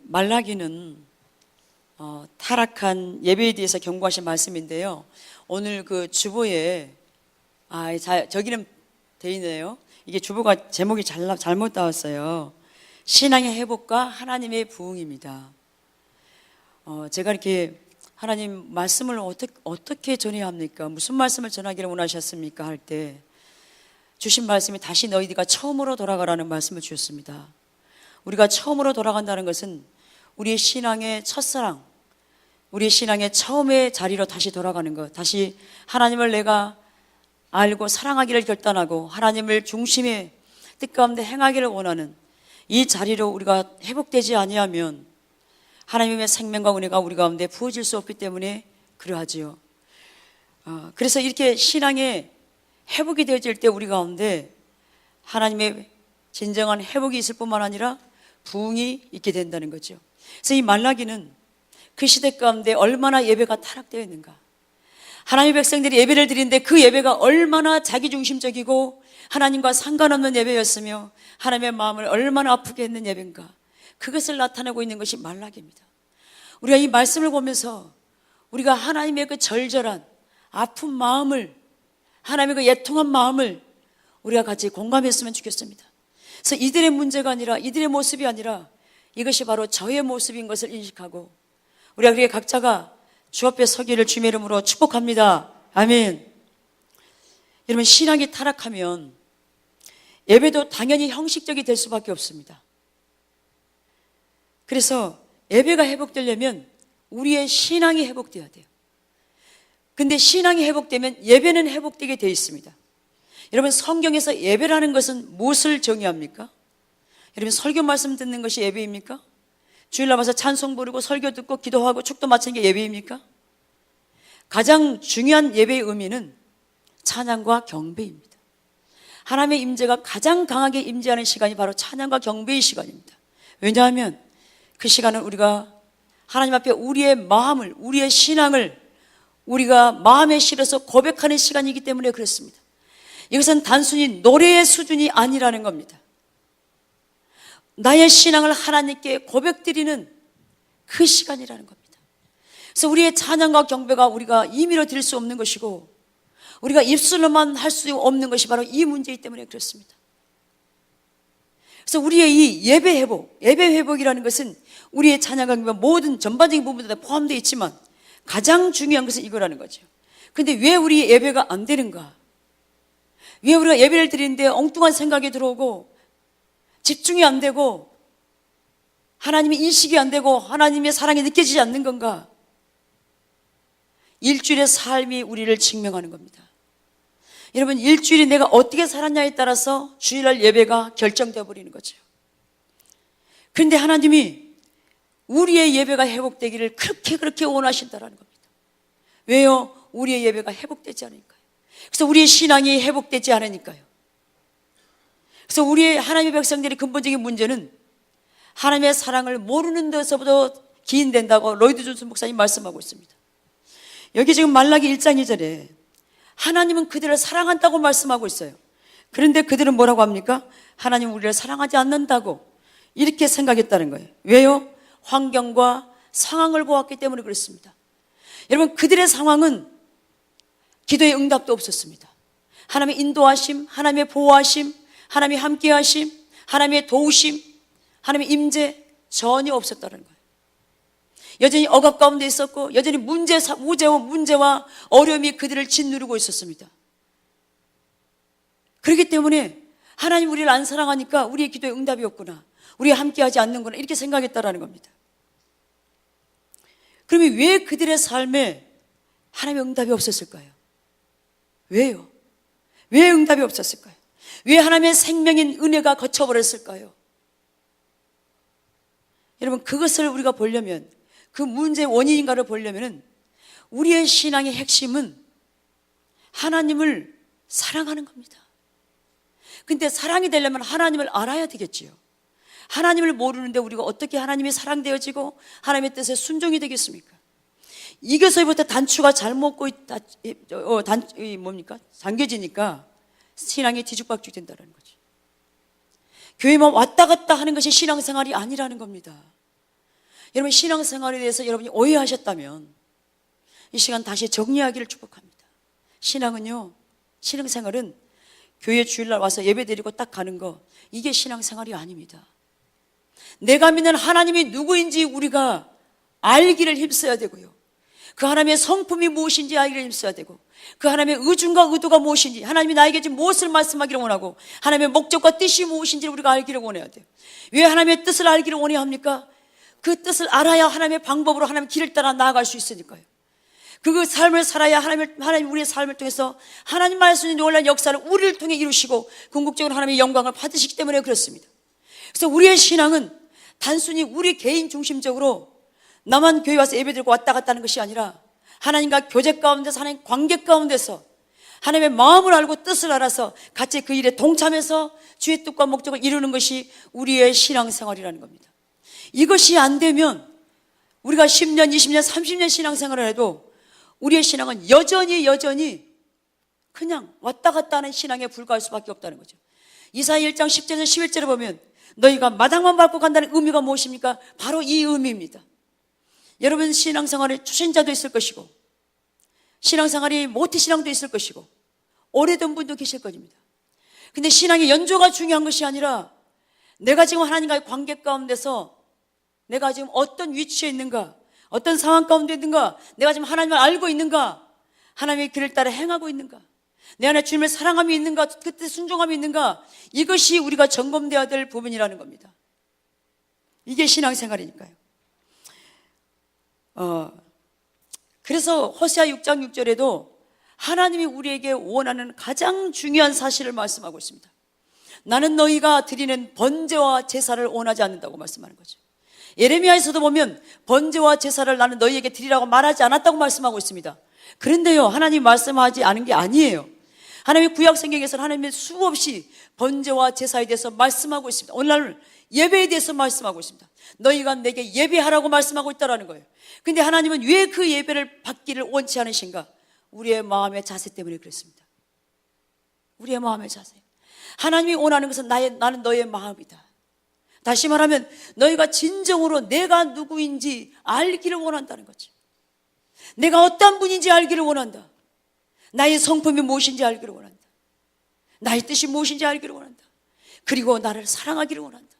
말라기는 타락한 예배에 대해서 경고하신 말씀인데요. 오늘 그 주보에 저기는 돼 있네요. 이게 주보가 제목이 잘못 나왔어요. 신앙의 회복과 하나님의 부흥입니다. 제가 이렇게 하나님 말씀을 어떻게 전해야 합니까? 무슨 말씀을 전하기를 원하셨습니까? 할 때 주신 말씀이 다시 너희가 처음으로 돌아가라는 말씀을 주셨습니다. 우리가 처음으로 돌아간다는 것은 우리의 신앙의 첫사랑, 우리의 신앙의 처음의 자리로 다시 돌아가는 것, 다시 하나님을 내가 알고 사랑하기를 결단하고 하나님을 중심의 뜻 가운데 행하기를 원하는 이 자리로 우리가 회복되지 아니하면 하나님의 생명과 은혜가 우리 가운데 부어질 수 없기 때문에 그러하지요. 그래서 이렇게 신앙의 회복이 되어질 때 우리 가운데 하나님의 진정한 회복이 있을 뿐만 아니라 부흥이 있게 된다는 거죠. 그래서 이 말라기는 그 시대 가운데 얼마나 예배가 타락되어 있는가, 하나님의 백성들이 예배를 드리는데 그 예배가 얼마나 자기중심적이고 하나님과 상관없는 예배였으며 하나님의 마음을 얼마나 아프게 했는 예배인가, 그것을 나타내고 있는 것이 말라기입니다. 우리가 이 말씀을 보면서 우리가 하나님의 그 절절한 아픈 마음을, 하나님의 그 애통한 마음을 우리가 같이 공감했으면 좋겠습니다. 그래서 이들의 문제가 아니라, 이들의 모습이 아니라 이것이 바로 저의 모습인 것을 인식하고 우리가 그렇게 각자가 주 앞에 서기를 주님의 이름으로 축복합니다. 아멘. 여러분, 신앙이 타락하면 예배도 당연히 형식적이 될 수밖에 없습니다. 그래서 예배가 회복되려면 우리의 신앙이 회복되어야 돼요. 근데 신앙이 회복되면 예배는 회복되게 되어 있습니다. 여러분, 성경에서 예배라는 것은 무엇을 정의합니까? 여러분, 설교 말씀 듣는 것이 예배입니까? 주일날 와서 찬송 부르고 설교 듣고 기도하고 축도 마치는 게 예배입니까? 가장 중요한 예배의 의미는 찬양과 경배입니다. 하나님의 임재가 가장 강하게 임재하는 시간이 바로 찬양과 경배의 시간입니다. 왜냐하면 그 시간은 우리가 하나님 앞에 우리의 마음을, 우리의 신앙을 우리가 마음에 실어서 고백하는 시간이기 때문에 그렇습니다. 이것은 단순히 노래의 수준이 아니라는 겁니다. 나의 신앙을 하나님께 고백드리는 그 시간이라는 겁니다. 그래서 우리의 찬양과 경배가 우리가 임의로 드릴 수 없는 것이고 우리가 입술로만 할 수 없는 것이 바로 이 문제이기 때문에 그렇습니다. 그래서 우리의 이 예배 회복이라는 것은 우리의 찬양과 경배 모든 전반적인 부분들에 포함되어 있지만 가장 중요한 것은 이거라는 거죠. 그런데 왜 우리 예배가 안 되는가? 왜 우리가 예배를 드리는데 엉뚱한 생각이 들어오고 집중이 안 되고 하나님의 인식이 안 되고 하나님의 사랑이 느껴지지 않는 건가? 일주일의 삶이 우리를 증명하는 겁니다. 여러분, 일주일이 내가 어떻게 살았냐에 따라서 주일날 예배가 결정되어 버리는 거죠. 그런데 하나님이 우리의 예배가 회복되기를 그렇게 원하신다라는 겁니다. 왜요? 우리의 예배가 회복되지 않으니까요. 그래서 우리의 신앙이 회복되지 않으니까요. 그래서 우리의 하나님의 백성들의 근본적인 문제는 하나님의 사랑을 모르는 데서부터 기인된다고 로이드 존슨 목사님 말씀하고 있습니다. 여기 지금 말라기 1장 2절에 하나님은 그들을 사랑한다고 말씀하고 있어요. 그런데 그들은 뭐라고 합니까? 하나님은 우리를 사랑하지 않는다고 이렇게 생각했다는 거예요. 왜요? 환경과 상황을 보았기 때문에 그렇습니다. 여러분, 그들의 상황은 기도의 응답도 없었습니다. 하나님의 인도하심, 하나님의 보호하심, 하나님의 함께하심, 하나님의 도우심, 하나님의 임재 전혀 없었다는 거예요. 여전히 억압 가운데 있었고 여전히 문제와 어려움이 그들을 짓누르고 있었습니다. 그렇기 때문에 하나님 우리를 안 사랑하니까 우리의 기도에 응답이 없구나, 우리가 함께하지 않는구나, 이렇게 생각했다라는 겁니다. 그러면 왜 그들의 삶에 하나님의 응답이 없었을까요? 왜요? 왜 응답이 없었을까요? 왜 하나님의 생명인 은혜가 거쳐버렸을까요? 여러분, 그것을 우리가 보려면, 그 문제의 원인인가를 보려면 우리의 신앙의 핵심은 하나님을 사랑하는 겁니다. 근데 사랑이 되려면 하나님을 알아야 되겠지요. 하나님을 모르는데 우리가 어떻게 하나님이 사랑되어지고 하나님의 뜻에 순종이 되겠습니까? 이겨서부터 단추가 잘못 잠겨지니까 신앙이 뒤죽박죽 된다는 거죠. 교회만 왔다 갔다 하는 것이 신앙생활이 아니라는 겁니다. 여러분 신앙생활에 대해서 여러분이 오해하셨다면 이 시간 다시 정리하기를 축복합니다. 신앙은요, 신앙생활은 교회 주일날 와서 예배 드리고 딱 가는 거, 이게 신앙생활이 아닙니다. 내가 믿는 하나님이 누구인지 우리가 알기를 힘써야 되고요, 그 하나님의 성품이 무엇인지 알기를 힘써야 되고, 그 하나님의 의중과 의도가 무엇인지, 하나님이 나에게 지금 무엇을 말씀하기를 원하고 하나님의 목적과 뜻이 무엇인지를 우리가 알기를 원해야 돼요. 왜 하나님의 뜻을 알기를 원해야 합니까? 그 뜻을 알아야 하나님의 방법으로 하나님의 길을 따라 나아갈 수 있으니까요. 그 삶을 살아야 하나님 우리의 삶을 통해서 하나님 말씀의 놀라운 역사를 우리를 통해 이루시고 궁극적으로 하나님의 영광을 받으시기 때문에 그렇습니다. 그래서 우리의 신앙은 단순히 우리 개인 중심적으로 나만 교회 와서 예배드리고 왔다 갔다 하는 것이 아니라 하나님과 교제 가운데서, 하나님 관계 가운데서 하나님의 마음을 알고 뜻을 알아서 같이 그 일에 동참해서 주의 뜻과 목적을 이루는 것이 우리의 신앙생활이라는 겁니다. 이것이 안 되면 우리가 10년, 20년, 30년 신앙생활을 해도 우리의 신앙은 여전히 그냥 왔다 갔다 하는 신앙에 불과할 수밖에 없다는 거죠. 이사야 1장 10절에서 11절에 보면 너희가 마당만 밟고 간다는 의미가 무엇입니까? 바로 이 의미입니다. 여러분 신앙생활에 초신자도 있을 것이고 신앙생활이 모태신앙도 있을 것이고 오래된 분도 계실 것입니다. 근데 신앙의 연조가 중요한 것이 아니라 내가 지금 하나님과의 관계 가운데서 내가 지금 어떤 위치에 있는가, 어떤 상황 가운데 있는가, 내가 지금 하나님을 알고 있는가, 하나님의 길을 따라 행하고 있는가, 내 안에 주님을 사랑함이 있는가, 그때 순종함이 있는가, 이것이 우리가 점검되어야 될 부분이라는 겁니다. 이게 신앙생활이니까요. 그래서 호세아 6장 6절에도 하나님이 우리에게 원하는 가장 중요한 사실을 말씀하고 있습니다. 나는 너희가 드리는 번제와 제사를 원하지 않는다고 말씀하는 거죠. 예레미야에서도 보면 번제와 제사를 나는 너희에게 드리라고 말하지 않았다고 말씀하고 있습니다. 그런데요, 하나님이 말씀하지 않은 게 아니에요. 하나님의 구약 성경에서는 하나님의 수없이 번제와 제사에 대해서 말씀하고 있습니다. 오늘날 예배에 대해서 말씀하고 있습니다. 너희가 내게 예배하라고 말씀하고 있다는 거예요. 근데 하나님은 왜 그 예배를 받기를 원치 않으신가? 우리의 마음의 자세 때문에 그렇습니다. 우리의 마음의 자세. 하나님이 원하는 것은 나는 너의 마음이다. 다시 말하면 너희가 진정으로 내가 누구인지 알기를 원한다는 거죠. 내가 어떤 분인지 알기를 원한다. 나의 성품이 무엇인지 알기를 원한다. 나의 뜻이 무엇인지 알기를 원한다. 그리고 나를 사랑하기를 원한다.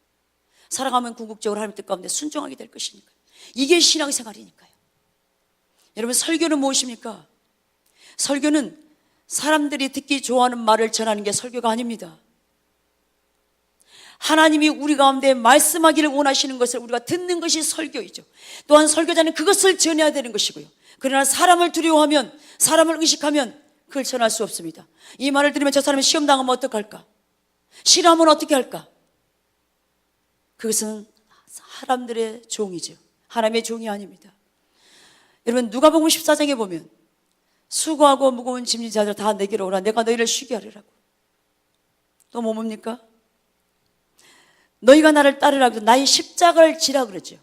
사랑하면 궁극적으로 하나님 뜻 가운데 순종하게 될 것이니까. 이게 신앙생활이니까요. 여러분 설교는 무엇입니까? 설교는 사람들이 듣기 좋아하는 말을 전하는 게 설교가 아닙니다. 하나님이 우리 가운데 말씀하기를 원하시는 것을 우리가 듣는 것이 설교이죠. 또한 설교자는 그것을 전해야 되는 것이고요. 그러나 사람을 두려워하면, 사람을 의식하면 그걸 전할 수 없습니다. 이 말을 들으면 저 사람이 시험 당하면 어떡할까? 실험은 어떻게 할까? 그것은 사람들의 종이죠. 하나님의 종이 아닙니다. 여러분 누가복음 14장에 보면 수고하고 무거운 짐진 자들 다 내게로 오라, 내가 너희를 쉬게 하리라고. 또 뭐 뭡니까? 너희가 나를 따르라 그래서 나의 십자가를 지라 그러죠.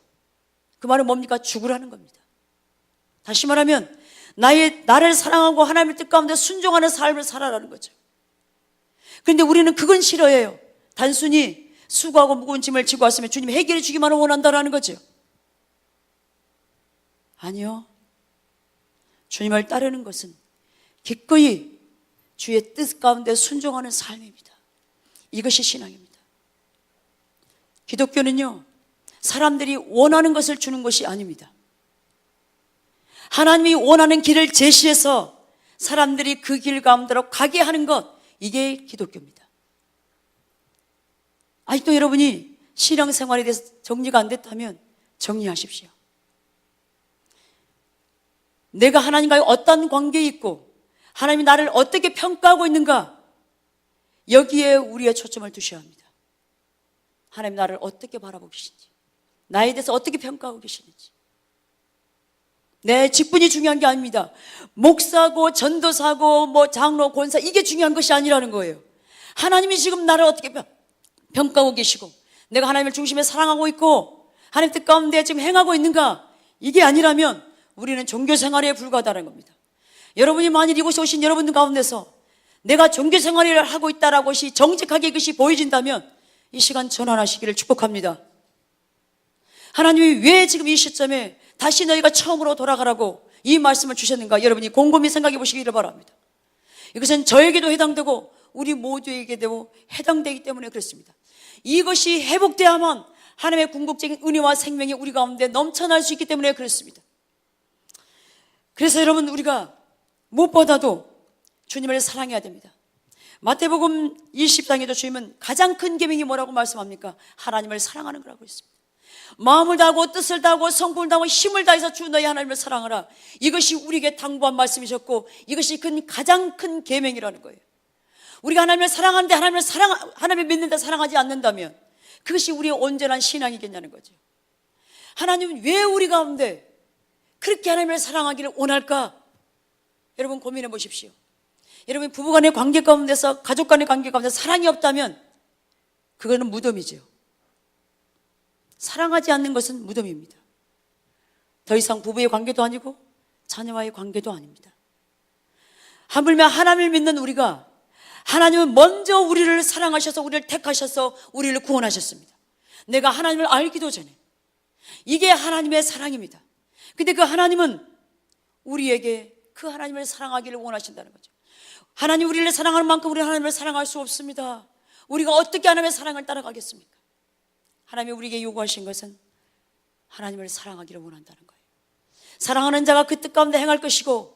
그 말은 뭡니까? 죽으라는 겁니다. 다시 말하면 나를 사랑하고 하나님의 뜻 가운데 순종하는 삶을 살아라는 거죠. 그런데 우리는 그건 싫어해요. 단순히 수고하고 무거운 짐을 지고 왔으면 주님 해결해 주기만 원한다라는 거죠. 아니요. 주님을 따르는 것은 기꺼이 주의 뜻 가운데 순종하는 삶입니다. 이것이 신앙입니다. 기독교는요, 사람들이 원하는 것을 주는 것이 아닙니다. 하나님이 원하는 길을 제시해서 사람들이 그 길 가운데로 가게 하는 것, 이게 기독교입니다. 아직도 여러분이 신앙생활에 대해서 정리가 안 됐다면 정리하십시오. 내가 하나님과의 어떤 관계에 있고 하나님이 나를 어떻게 평가하고 있는가, 여기에 우리의 초점을 두셔야 합니다. 하나님 나를 어떻게 바라보고 계신지, 나에 대해서 어떻게 평가하고 계시는지. 내 직분이 중요한 게 아닙니다. 목사고 전도사고 뭐 장로 권사, 이게 중요한 것이 아니라는 거예요. 하나님이 지금 나를 어떻게 평가하고 계시고 내가 하나님을 중심에 사랑하고 있고 하나님 뜻 가운데 지금 행하고 있는가, 이게 아니라면 우리는 종교생활에 불과하다는 겁니다. 여러분이 만일 이곳에 오신 여러분들 가운데서 내가 종교생활을 하고 있다라고 것이 정직하게 이것이 보여진다면 이 시간 전환하시기를 축복합니다. 하나님이 왜 지금 이 시점에 다시 너희가 처음으로 돌아가라고 이 말씀을 주셨는가? 여러분이 곰곰이 생각해 보시기를 바랍니다. 이것은 저에게도 해당되고 우리 모두에게도 해당되기 때문에 그렇습니다. 이것이 회복되야만 하나님의 궁극적인 은혜와 생명이 우리 가운데 넘쳐날 수 있기 때문에 그렇습니다. 그래서 여러분, 우리가 무엇보다도 주님을 사랑해야 됩니다. 마태복음 20장에도 주님은 가장 큰 계명이 뭐라고 말씀합니까? 하나님을 사랑하는 거라고 했습니다. 마음을 다하고 뜻을 다하고 성품을 다하고 힘을 다해서 주 너희 하나님을 사랑하라. 이것이 우리에게 당부한 말씀이셨고 이것이 가장 큰 계명이라는 거예요. 우리가 하나님을 사랑하는데 하나님을 믿는데 사랑하지 않는다면 그것이 우리의 온전한 신앙이겠냐는 거죠. 하나님은 왜 우리 가운데 그렇게 하나님을 사랑하기를 원할까? 여러분 고민해 보십시오. 여러분 부부간의 관계 가운데서 가족 간의 관계 가운데서 사랑이 없다면 그거는 무덤이죠. 사랑하지 않는 것은 무덤입니다. 더 이상 부부의 관계도 아니고 자녀와의 관계도 아닙니다. 하물며 하나님을 믿는 우리가 하나님은 먼저 우리를 사랑하셔서 우리를 택하셔서 우리를 구원하셨습니다. 내가 하나님을 알기도 전에. 이게 하나님의 사랑입니다. 근데 그 하나님은 우리에게 그 하나님을 사랑하기를 원하신다는 거죠. 하나님 우리를 사랑하는 만큼 우리는 하나님을 사랑할 수 없습니다. 우리가 어떻게 하나님의 사랑을 따라가겠습니까? 하나님이 우리에게 요구하신 것은 하나님을 사랑하기를 원한다는 거예요. 사랑하는 자가 그 뜻 가운데 행할 것이고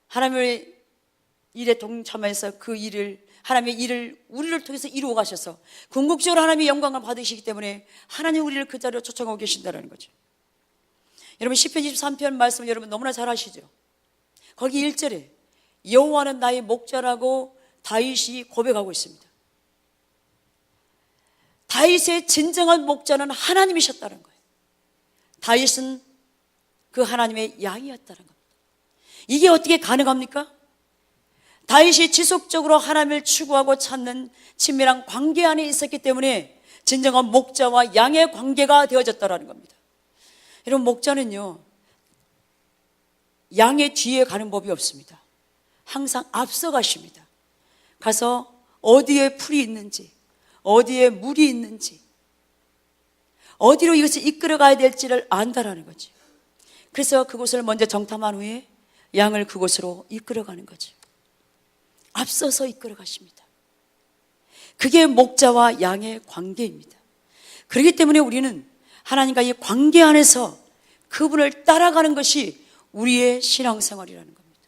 하나님의 일에 동참해서 그 일을 하나님의 일을 우리를 통해서 이루어 가셔서 궁극적으로 하나님의 영광을 받으시기 때문에 하나님 우리를 그 자리로 초청하고 계신다는 거죠. 여러분 시편 23편 말씀 여러분 너무나 잘 아시죠? 거기 1절에 여호와는 나의 목자라고 다윗이 고백하고 있습니다. 다윗의 진정한 목자는 하나님이셨다는 거예요. 다윗은 그 하나님의 양이었다는 겁니다. 이게 어떻게 가능합니까? 다윗이 지속적으로 하나님을 추구하고 찾는 친밀한 관계 안에 있었기 때문에 진정한 목자와 양의 관계가 되어졌다는 겁니다. 여러분 목자는요 양의 뒤에 가는 법이 없습니다. 항상 앞서 가십니다. 가서 어디에 풀이 있는지 어디에 물이 있는지 어디로 이것을 이끌어 가야 될지를 안다라는 거죠. 그래서 그곳을 먼저 정탐한 후에 양을 그곳으로 이끌어 가는 거죠. 앞서서 이끌어 가십니다. 그게 목자와 양의 관계입니다. 그렇기 때문에 우리는 하나님과 이 관계 안에서 그분을 따라가는 것이 우리의 신앙생활이라는 겁니다.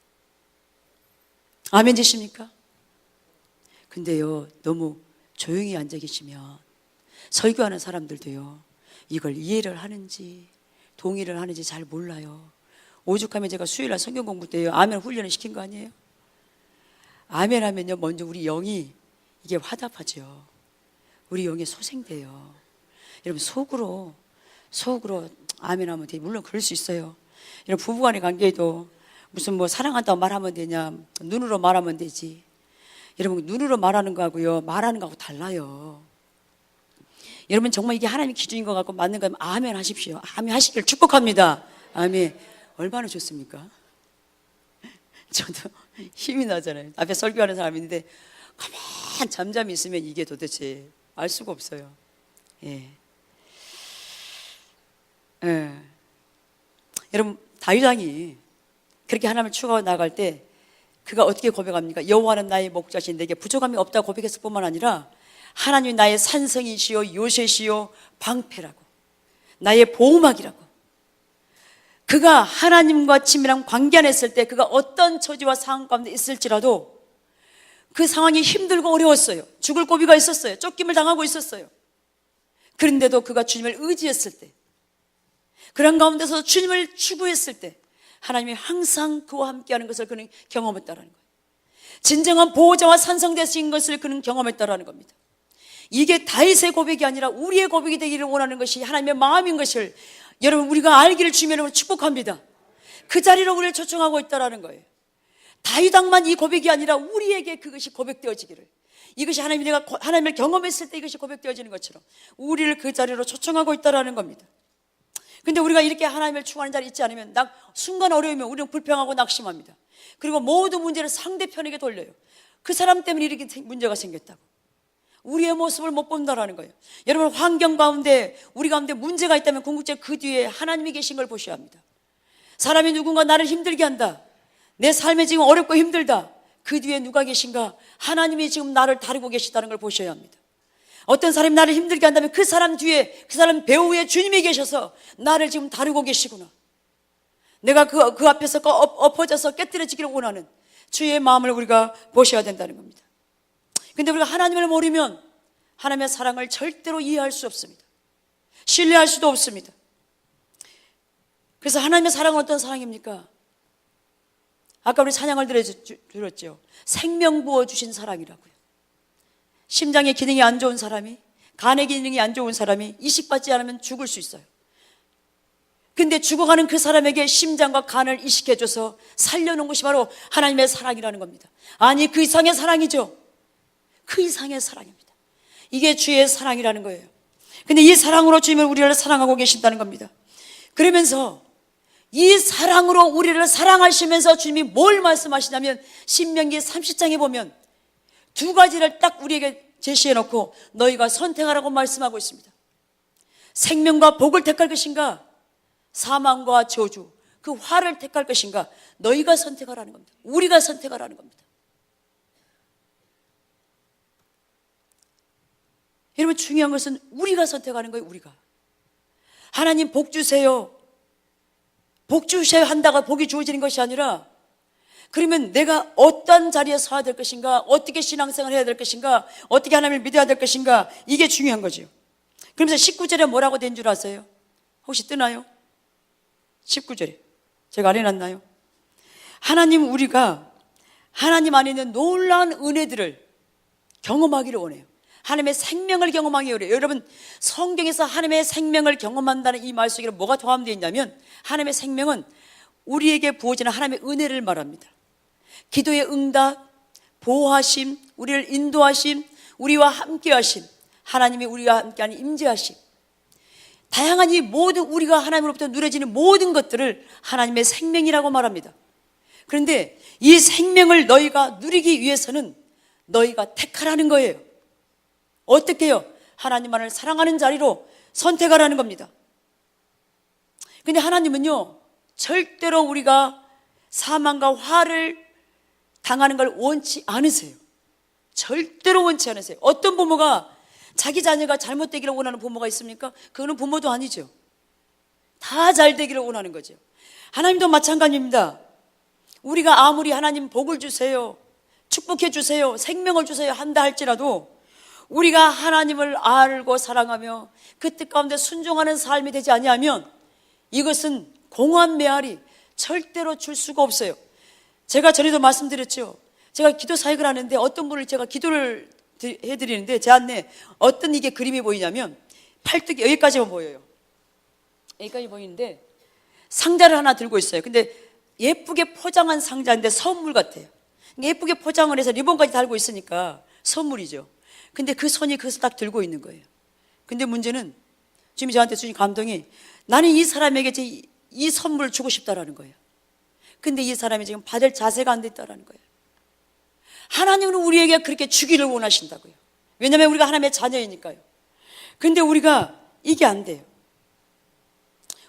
아멘 되십니까? 근데요 너무 조용히 앉아 계시면 설교하는 사람들도요 이걸 이해를 하는지 동의를 하는지 잘 몰라요. 오죽하면 제가 수요일날 성경 공부 때요 아멘 훈련을 시킨 거 아니에요? 아멘 하면요 먼저 우리 영이 이게 화답하죠. 우리 영이 소생돼요. 여러분 속으로 아멘 하면 돼. 물론 그럴 수 있어요. 여러분 부부간의 관계에도 무슨 뭐 사랑한다고 말하면 되냐 눈으로 말하면 되지. 여러분 눈으로 말하는 거하고요 말하는 거하고 달라요. 여러분 정말 이게 하나님의 기준인 것 같고 맞는 거면 아멘 하십시오. 아멘 하시길 축복합니다. 아멘. 얼마나 좋습니까? 저도 힘이 나잖아요. 앞에 설교하는 사람이 있는데 가만 잠잠히 있으면 이게 도대체 알 수가 없어요. 예. 여러분 다윗 왕이 그렇게 하나님을 추구하고 나갈 때 그가 어떻게 고백합니까? 여호와는 나의 목자신 내게 부족함이 없다고 고백했을 뿐만 아니라 하나님이 나의 산성이시요 요새시요 방패라고 나의 보호막이라고. 그가 하나님과 친밀한 관계 안에 있을 때 그가 어떤 처지와 상황 가운데 있을지라도 그 상황이 힘들고 어려웠어요. 죽을 고비가 있었어요. 쫓김을 당하고 있었어요. 그런데도 그가 주님을 의지했을 때 그런 가운데서 주님을 추구했을 때 하나님이 항상 그와 함께하는 것을 그는 경험했다는 거예요. 진정한 보호자와 산성되신 것을 그는 경험했다는 겁니다. 이게 다윗의 고백이 아니라 우리의 고백이 되기를 원하는 것이 하나님의 마음인 것을 여러분 우리가 알기를 주님으로 축복합니다. 그 자리로 우리를 초청하고 있다는 거예요. 다윗 왕만 이 고백이 아니라 우리에게 그것이 고백되어지기를, 이것이 내가 하나님을 경험했을 때 이것이 고백되어지는 것처럼 우리를 그 자리로 초청하고 있다는 겁니다. 근데 우리가 이렇게 하나님을 추구하는 자리에 있지 않으면 순간 어려우면 우리는 불평하고 낙심합니다. 그리고 모든 문제를 상대편에게 돌려요. 그 사람 때문에 이렇게 문제가 생겼다고. 우리의 모습을 못 본다라는 거예요. 여러분, 환경 가운데 우리 가운데 문제가 있다면 궁극적으로 그 뒤에 하나님이 계신 걸 보셔야 합니다. 사람이 누군가 나를 힘들게 한다, 내 삶이 지금 어렵고 힘들다, 그 뒤에 누가 계신가? 하나님이 지금 나를 다루고 계시다는 걸 보셔야 합니다. 어떤 사람이 나를 힘들게 한다면 그 사람 뒤에, 그 사람 배후에 주님이 계셔서 나를 지금 다루고 계시구나, 내가 그 앞에서 엎어져서 깨뜨려지기를 원하는 주의 마음을 우리가 보셔야 된다는 겁니다. 근데 우리가 하나님을 모르면 하나님의 사랑을 절대로 이해할 수 없습니다. 신뢰할 수도 없습니다. 그래서 하나님의 사랑은 어떤 사랑입니까? 아까 우리 찬양을 들었죠. 생명 부어주신 사랑이라고요. 심장의 기능이 안 좋은 사람이, 간의 기능이 안 좋은 사람이 이식받지 않으면 죽을 수 있어요. 근데 죽어가는 그 사람에게 심장과 간을 이식해줘서 살려놓은 것이 바로 하나님의 사랑이라는 겁니다. 아니, 그 이상의 사랑이죠. 그 이상의 사랑입니다. 이게 주의 사랑이라는 거예요. 근데 이 사랑으로 주님은 우리를 사랑하고 계신다는 겁니다. 그러면서 이 사랑으로 우리를 사랑하시면서 주님이 뭘 말씀하시냐면, 신명기 30장에 보면 두 가지를 딱 우리에게 제시해 놓고 너희가 선택하라고 말씀하고 있습니다. 생명과 복을 택할 것인가, 사망과 저주, 그 화를 택할 것인가, 너희가 선택하라는 겁니다. 우리가 선택하라는 겁니다. 여러분, 중요한 것은 우리가 선택하는 거예요. 우리가. 하나님 복 주세요, 복 주셔야 한다고 복이 주어지는 것이 아니라, 그러면 내가 어떤 자리에 서야 될 것인가, 어떻게 신앙생활을 해야 될 것인가, 어떻게 하나님을 믿어야 될 것인가, 이게 중요한 거죠. 그러면서 19절에 뭐라고 된 줄 아세요? 혹시 뜨나요? 19절에 제가 안 해놨나요? 우리가 하나님 안에 있는 놀라운 은혜들을 경험하기를 원해요. 하나님의 생명을 경험하기 원해요. 여러분, 성경에서 하나님의 생명을 경험한다는 이 말 속에 뭐가 포함되어 있냐면, 하나님의 생명은 우리에게 부어지는 하나님의 은혜를 말합니다. 기도의 응답, 보호하심, 우리를 인도하심, 우리와 함께 하심, 하나님이 우리와 함께하는 임재하심, 다양한 이 모든 우리가 하나님으로부터 누려지는 모든 것들을 하나님의 생명이라고 말합니다. 그런데 이 생명을 너희가 누리기 위해서는 너희가 택하라는 거예요. 어떻게 해요? 하나님만을 사랑하는 자리로 선택하라는 겁니다. 근데 하나님은요, 절대로 우리가 사망과 화를 당하는 걸 원치 않으세요. 절대로 원치 않으세요. 어떤 부모가 자기 자녀가 잘못되기를 원하는 부모가 있습니까? 그거는 부모도 아니죠. 다 잘 되기를 원하는 거죠. 하나님도 마찬가지입니다. 우리가 아무리 하나님 복을 주세요, 축복해 주세요, 생명을 주세요 한다 할지라도, 우리가 하나님을 알고 사랑하며 그 뜻 가운데 순종하는 삶이 되지 아니하면 이것은 공허한 메아리, 절대로 줄 수가 없어요. 제가 전에도 말씀드렸죠. 제가 기도 사역을 하는데 어떤 분을 제가 기도를 해드리는데 제 안에 어떤 이게 그림이 보이냐면, 팔뚝이 여기까지만 보여요. 여기까지 보이는데 상자를 하나 들고 있어요. 근데 예쁘게 포장한 상자인데 선물 같아요. 예쁘게 포장을 해서 리본까지 달고 있으니까 선물이죠. 근데 그 손이 그것을 딱 들고 있는 거예요. 근데 문제는 지금 저한테 주신 감동이, 나는 이 사람에게 이 선물을 주고 싶다라는 거예요. 근데 이 사람이 지금 받을 자세가 안 됐다라는 거예요. 하나님은 우리에게 그렇게 주기를 원하신다고요. 왜냐하면 우리가 하나님의 자녀이니까요. 근데 우리가 이게 안 돼요.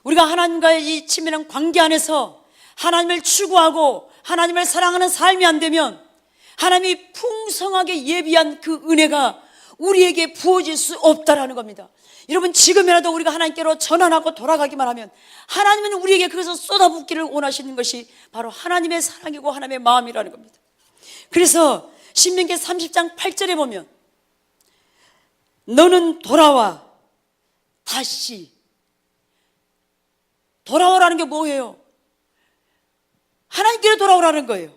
우리가 하나님과의 이 친밀한 관계 안에서 하나님을 추구하고 하나님을 사랑하는 삶이 안 되면, 하나님이 풍성하게 예비한 그 은혜가 우리에게 부어질 수 없다라는 겁니다. 여러분, 지금이라도 우리가 하나님께로 전환하고 돌아가기만 하면 하나님은 우리에게 그것을 쏟아붓기를 원하시는 것이 바로 하나님의 사랑이고 하나님의 마음이라는 겁니다. 그래서 신명기 30장 8절에 보면, 너는 돌아와, 다시. 돌아오라는 게 뭐예요? 하나님께로 돌아오라는 거예요.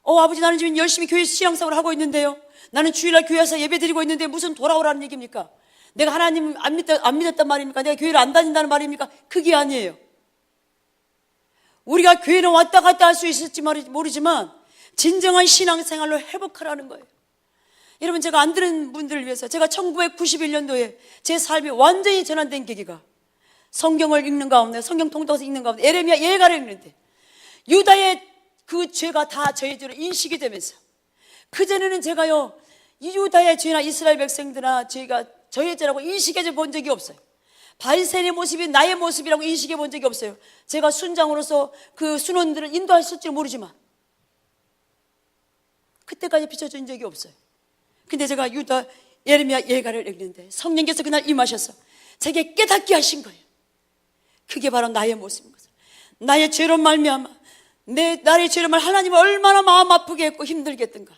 아버지, 나는 지금 열심히 교회 신앙생활을 하고 있는데요, 나는 주일날 교회에서 예배 드리고 있는데 무슨 돌아오라는 얘기입니까? 내가 하나님 안 믿었단 말입니까? 내가 교회를 안 다닌다는 말입니까? 그게 아니에요. 우리가 교회는 왔다 갔다 할 수 있을지 모르지만 진정한 신앙생활로 회복하라는 거예요. 여러분, 제가 안 들은 분들을 위해서, 제가 1991년도에 제 삶이 완전히 전환된 계기가, 성경을 읽는 가운데, 성경 통독서 읽는 가운데 에레미야 예가를 읽는데 유다의 그 죄가 다 저희 죄로 인식이 되면서, 그전에는 제가요 유다의 죄나 이스라엘 백성들이나 저의 죄라고 인식해 본 적이 없어요. 바리새인의 모습이 나의 모습이라고 인식해 본 적이 없어요. 제가 순장으로서 그 순원들을 인도했을지 모르지만 그때까지 비춰준 적이 없어요. 근데 제가 유다 예레미야 예가를 읽는데 성령께서 그날 임하셔서 제게 깨닫게 하신 거예요. 그게 바로 나의 모습인 거죠. 나의 죄로 말미암아 나의 죄로 말 하나님을 얼마나 마음 아프게 했고 힘들게 했던가.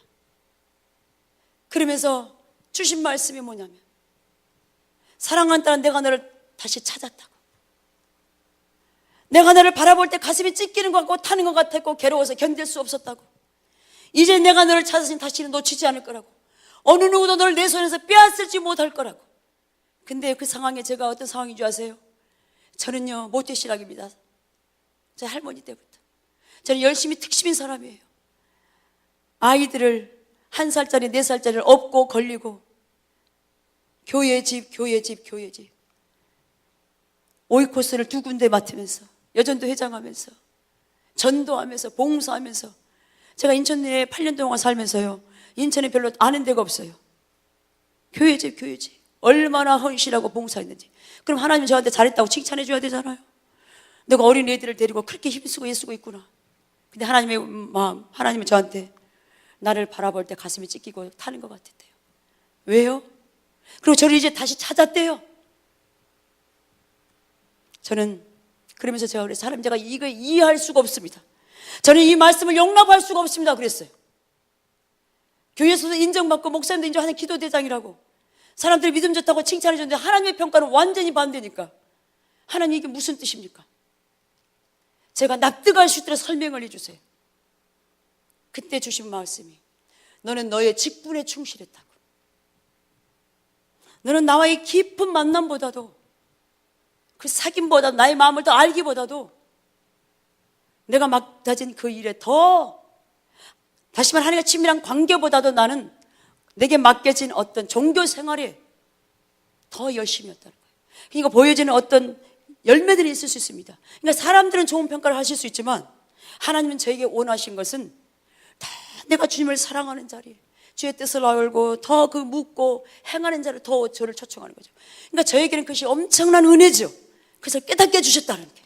그러면서 주신 말씀이 뭐냐면 사랑한다는 내가 너를 다시 찾았다고. 내가 너를 바라볼 때 가슴이 찢기는 것 같고 타는 것 같았고 괴로워서 견딜 수 없었다고. 이제 내가 너를 찾았으니 다시는 놓치지 않을 거라고. 어느 누구도 너를 내 손에서 빼앗을지 못할 거라고. 근데 그 상황에 제가 어떤 상황인 줄 아세요? 저는요 모태신앙입니다. 제 할머니 때부터 저는 열심히 특심인 사람이에요. 아이들을 1살짜리 4살짜리를 업고 걸리고 교회 집 오이코스를 2군데 맡으면서 여전도 회장하면서 전도하면서 봉사하면서 제가 인천에 8년 동안 살면서요 인천에 별로 아는 데가 없어요. 교회 집 얼마나 헌신하고 봉사했는지. 그럼 하나님은 저한테 잘했다고 칭찬해 줘야 되잖아요. 내가 어린 애들을 데리고 그렇게 힘쓰고 애쓰고 있구나. 근데 하나님의 마음, 하나님은 저한테 나를 바라볼 때 가슴이 찢기고 타는 것 같았대요. 왜요? 그리고 저를 이제 다시 찾았대요. 저는 그러면서 제가 그래서 하나님, 제가 이거 이해할 수가 없습니다. 저는 이 말씀을 용납할 수가 없습니다. 그랬어요. 교회에서도 인정받고 목사님도 인정하는 기도대장이라고 사람들이 믿음 좋다고 칭찬해 줬는데 하나님의 평가는 완전히 반대니까 하나님 이게 무슨 뜻입니까? 제가 납득할 수 있도록 설명을 해주세요. 그때 주신 말씀이 너는 너의 직분에 충실했다고. 너는 나와의 깊은 만남보다도 그 사귐보다 나의 마음을 더 알기보다도 내가 맡아진 그 일에 더 다시 말해 하나님과 친밀한 관계보다도 나는 내게 맡겨진 어떤 종교 생활에 더 열심히 했다는 거예요. 그러니까 보여지는 어떤 열매들이 있을 수 있습니다. 그러니까 사람들은 좋은 평가를 하실 수 있지만 하나님은 저에게 원하신 것은 다 내가 주님을 사랑하는 자리에 주의 뜻을 알고 더 그 묻고 행하는 자를 더 저를 초청하는 거죠. 그러니까 저에게는 그것이 엄청난 은혜죠. 그래서 깨닫게 해주셨다는 게.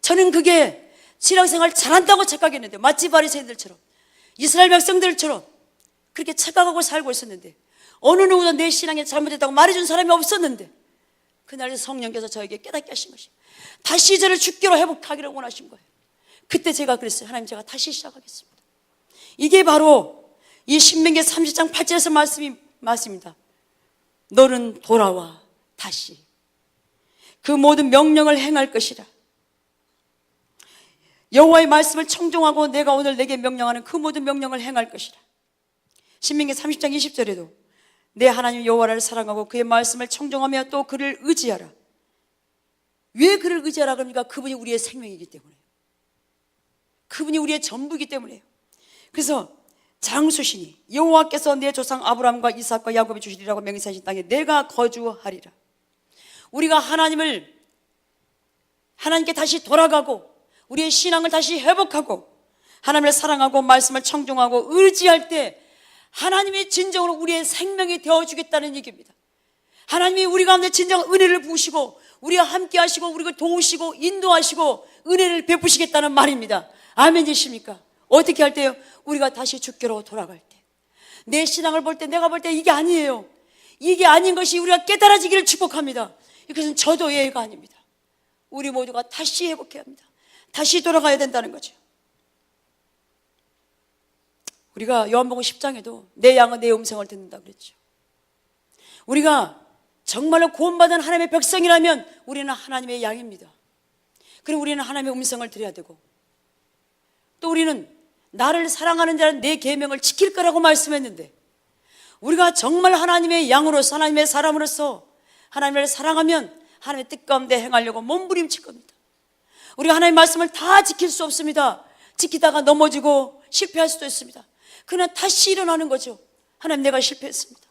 저는 그게 신앙생활 잘한다고 착각했는데 마치 바리새인들처럼 이스라엘 백성들처럼 그렇게 착각하고 살고 있었는데 어느 누구도 내 신앙이 잘못됐다고 말해준 사람이 없었는데 그날 성령께서 저에게 깨닫게 하신 것이 다시 저를 죽기로 회복하기를 원하신 거예요. 그때 제가 그랬어요. 하나님, 제가 다시 시작하겠습니다. 이게 바로 이 신명기 30장 8절에서 말씀이 맞습니다. 너는 돌아와 다시 그 모든 명령을 행할 것이라. 여호와의 말씀을 청종하고 내가 오늘 내게 명령하는 그 모든 명령을 행할 것이라. 신명기 30장 20절에도 내 하나님 여호와를 사랑하고 그의 말씀을 청종하며 또 그를 의지하라. 왜 그를 의지하라 그럽니까? 그분이 우리의 생명이기 때문에, 그분이 우리의 전부이기 때문에요. 그래서 장수시니 여호와께서 내 조상 아브라함과 이삭과 야곱이 주시리라고 맹세하신 땅에 내가 거주하리라. 우리가 하나님께 다시 돌아가고 우리의 신앙을 다시 회복하고 하나님을 사랑하고 말씀을 청종하고 의지할 때 하나님이 진정으로 우리의 생명이 되어주겠다는 얘기입니다. 하나님이 우리 가운데 진정 은혜를 부으시고 우리와 함께 하시고 우리를 도우시고 인도하시고 은혜를 베푸시겠다는 말입니다. 아멘이십니까? 어떻게 할 때요? 우리가 다시 주께로 돌아갈 때, 내 신앙을 볼 때, 내가 볼 때 이게 아니에요. 이게 아닌 것이 우리가 깨달아지기를 축복합니다. 이것은 저도 예의가 아닙니다. 우리 모두가 다시 회복해야 합니다. 다시 돌아가야 된다는 거죠. 우리가 요한복음 10장에도 내 양은 내 음성을 듣는다 그랬죠. 우리가 정말로 구원받은 하나님의 백성이라면 우리는 하나님의 양입니다. 그리고 우리는 하나님의 음성을 들어야 되고, 또 우리는 나를 사랑하는 자는 내 계명을 지킬 거라고 말씀했는데, 우리가 정말 하나님의 양으로서 하나님의 사람으로서 하나님을 사랑하면 하나님의 뜻 가운데 행하려고 몸부림칠 겁니다. 우리가 하나님의 말씀을 다 지킬 수 없습니다. 지키다가 넘어지고 실패할 수도 있습니다. 그러나 다시 일어나는 거죠. 하나님, 내가 실패했습니다.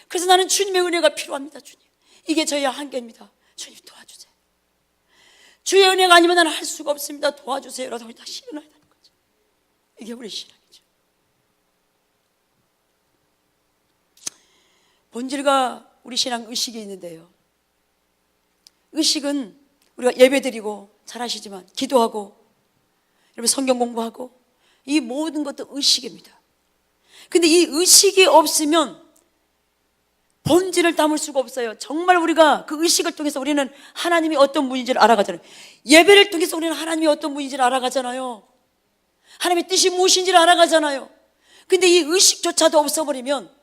그래서 나는 주님의 은혜가 필요합니다. 주님, 이게 저의 한계입니다. 주님 도와주세요. 주의 은혜가 아니면 나는 할 수가 없습니다. 도와주세요. 라고 다시 일어나야 되는 거죠. 이게 우리 신앙이죠. 본질과 우리 신앙 의식이 있는데요. 의식은 우리가 예배드리고 잘 아시지만 기도하고 여러분 성경 공부하고 이 모든 것도 의식입니다. 근데 이 의식이 없으면 본질을 담을 수가 없어요. 정말 우리가 그 의식을 통해서 우리는 하나님이 어떤 분인지를 알아가잖아요. 예배를 통해서 우리는 하나님이 어떤 분인지를 알아가잖아요. 하나님의 뜻이 무엇인지를 알아가잖아요. 근데 이 의식조차도 없어버리면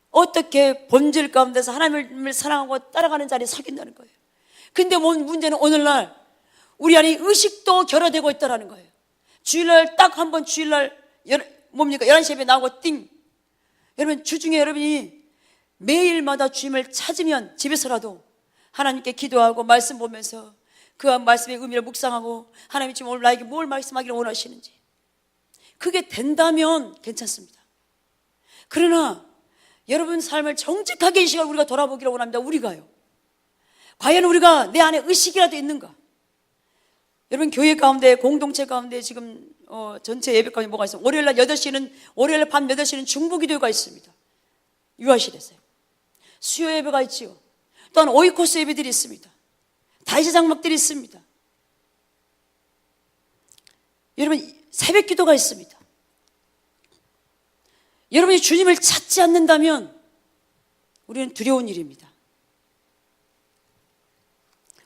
어떻게 본질 가운데서 하나님을 사랑하고 따라가는 자리에 서긴다는 거예요. 근데 문제는 오늘날 우리 안에 의식도 결여되고 있다는 거예요. 주일날 딱 한 번 주일날 뭡니까? 11시 예배 나오고 띵. 여러분 주중에 여러분이 매일마다 주님을 찾으면 집에서라도 하나님께 기도하고 말씀 보면서 그 말씀의 의미를 묵상하고 하나님이 지금 오늘 나에게 뭘 말씀하기를 원하시는지 그게 된다면 괜찮습니다. 그러나 여러분 삶을 정직하게 이 시간 우리가 돌아보기를 원합니다. 우리가요. 과연 우리가 내 안에 의식이라도 있는가? 여러분 교회 가운데 공동체 가운데 지금 전체 예배 가운데 뭐가 있어요? 월요일 밤 8시는 중보기도가 있습니다. 유아실에서요. 수요 예배가 있지요. 또한 오이코스 예배들이 있습니다. 다이제 장막들이 있습니다. 여러분 새벽 기도가 있습니다. 여러분이 주님을 찾지 않는다면 우리는 두려운 일입니다.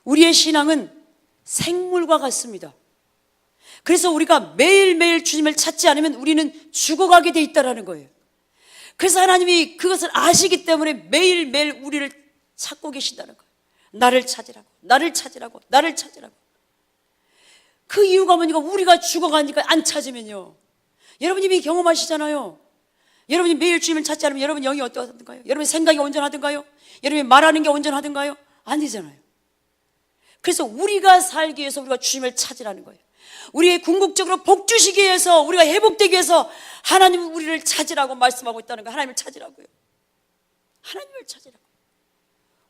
우리의 신앙은 생물과 같습니다. 그래서 우리가 매일매일 주님을 찾지 않으면 우리는 죽어가게 돼 있다는 거예요. 그래서 하나님이 그것을 아시기 때문에 매일매일 우리를 찾고 계신다는 거예요. 나를 찾으라고, 나를 찾으라고, 나를 찾으라고. 그 이유가 뭐니까 우리가 죽어가니까 안 찾으면요. 여러분 이미 경험하시잖아요. 여러분이 매일 주님을 찾지 않으면 여러분 영이 어떠하든가요? 여러분의 생각이 온전하든가요? 여러분이 말하는 게 온전하든가요? 아니잖아요. 그래서 우리가 살기 위해서 우리가 주님을 찾으라는 거예요. 우리의 궁극적으로 복 주시기 위해서 우리가 회복되기 위해서 하나님은 우리를 찾으라고 말씀하고 있다는 거예요. 하나님을 찾으라고요. 하나님을 찾으라고.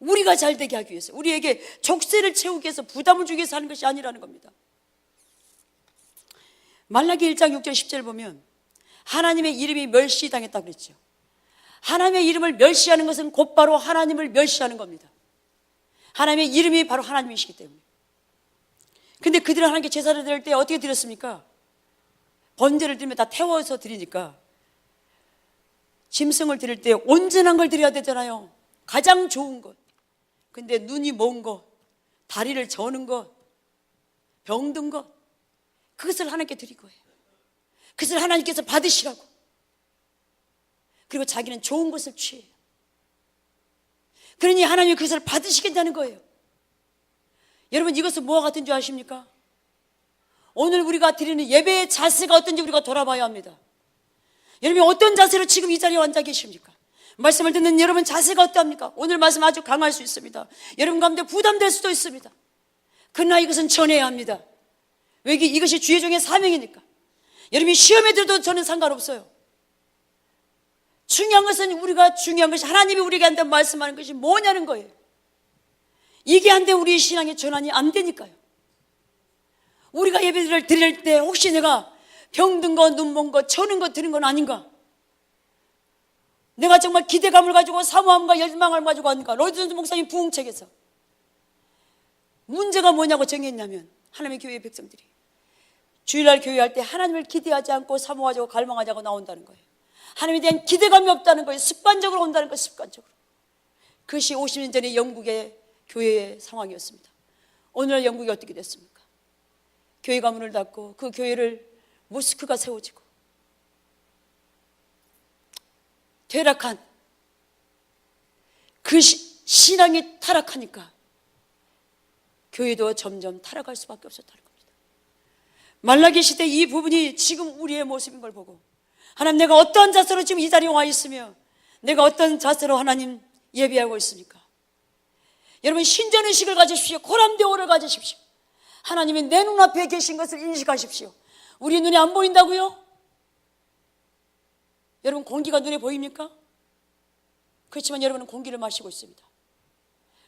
우리가 잘 되게 하기 위해서, 우리에게 족쇄를 채우기 위해서, 부담을 주기 위해서 하는 것이 아니라는 겁니다. 말라기 1장 6절 10절 보면 하나님의 이름이 멸시당했다고 그랬죠. 하나님의 이름을 멸시하는 것은 곧바로 하나님을 멸시하는 겁니다. 하나님의 이름이 바로 하나님이시기 때문에. 근데 그들은 하나님께 제사를 드릴 때 어떻게 드렸습니까? 번제를 드리면 다 태워서 드리니까 짐승을 드릴 때 온전한 걸 드려야 되잖아요. 가장 좋은 것. 근데 눈이 먼 것, 다리를 저는 것, 병든 것, 그것을 하나님께 드린 거예요. 그것을 하나님께서 받으시라고. 그리고 자기는 좋은 것을 취해요. 그러니 하나님이 그것을 받으시겠다는 거예요. 여러분 이것은 뭐와 같은 줄 아십니까? 오늘 우리가 드리는 예배의 자세가 어떤지 우리가 돌아봐야 합니다. 여러분이 어떤 자세로 지금 이 자리에 앉아 계십니까? 말씀을 듣는 여러분 자세가 어떠합니까? 오늘 말씀 아주 강할 수 있습니다. 여러분 가운데 부담될 수도 있습니다. 그러나 이것은 전해야 합니다. 왜 이것이 주의 종의 사명이니까. 여러분이 시험에 들어도 저는 상관없어요. 중요한 것이 하나님이 우리에게 한다고 말씀하는 것이 뭐냐는 거예요. 이게 안 되면 우리의 신앙의 전환이 안 되니까요. 우리가 예배를 드릴 때 혹시 내가 병든 거, 눈먼 거, 저는 거 드는 건 아닌가? 내가 정말 기대감을 가지고 사모함과 열망을 가지고 하니까 로이드 목사님 부흥책에서 문제가 뭐냐고 정했냐면 하나님의 교회 백성들이 주일날 교회할 때 하나님을 기대하지 않고 사모하지 않고 갈망하지 않고 나온다는 거예요. 하나님에 대한 기대감이 없다는 거예요. 습관적으로 온다는 거예요. 습관적으로. 그것이 50년 전의 영국의 교회의 상황이었습니다. 오늘날 영국이 어떻게 됐습니까? 교회가 문을 닫고 그 교회를 모스크가 세워지고 퇴락한 그 신앙이 타락하니까 교회도 점점 타락할 수밖에 없었다는 겁니다. 말라기 시대 이 부분이 지금 우리의 모습인 걸 보고 하나님 내가 어떠한 자세로 지금 이 자리에 와 있으며 내가 어떤 자세로 하나님 예배하고 있습니까? 여러분 신전의식을 가지십시오. 고람대오를 가지십시오. 하나님이 내 눈앞에 계신 것을 인식하십시오. 우리 눈에 안 보인다고요? 여러분 공기가 눈에 보입니까? 그렇지만 여러분은 공기를 마시고 있습니다.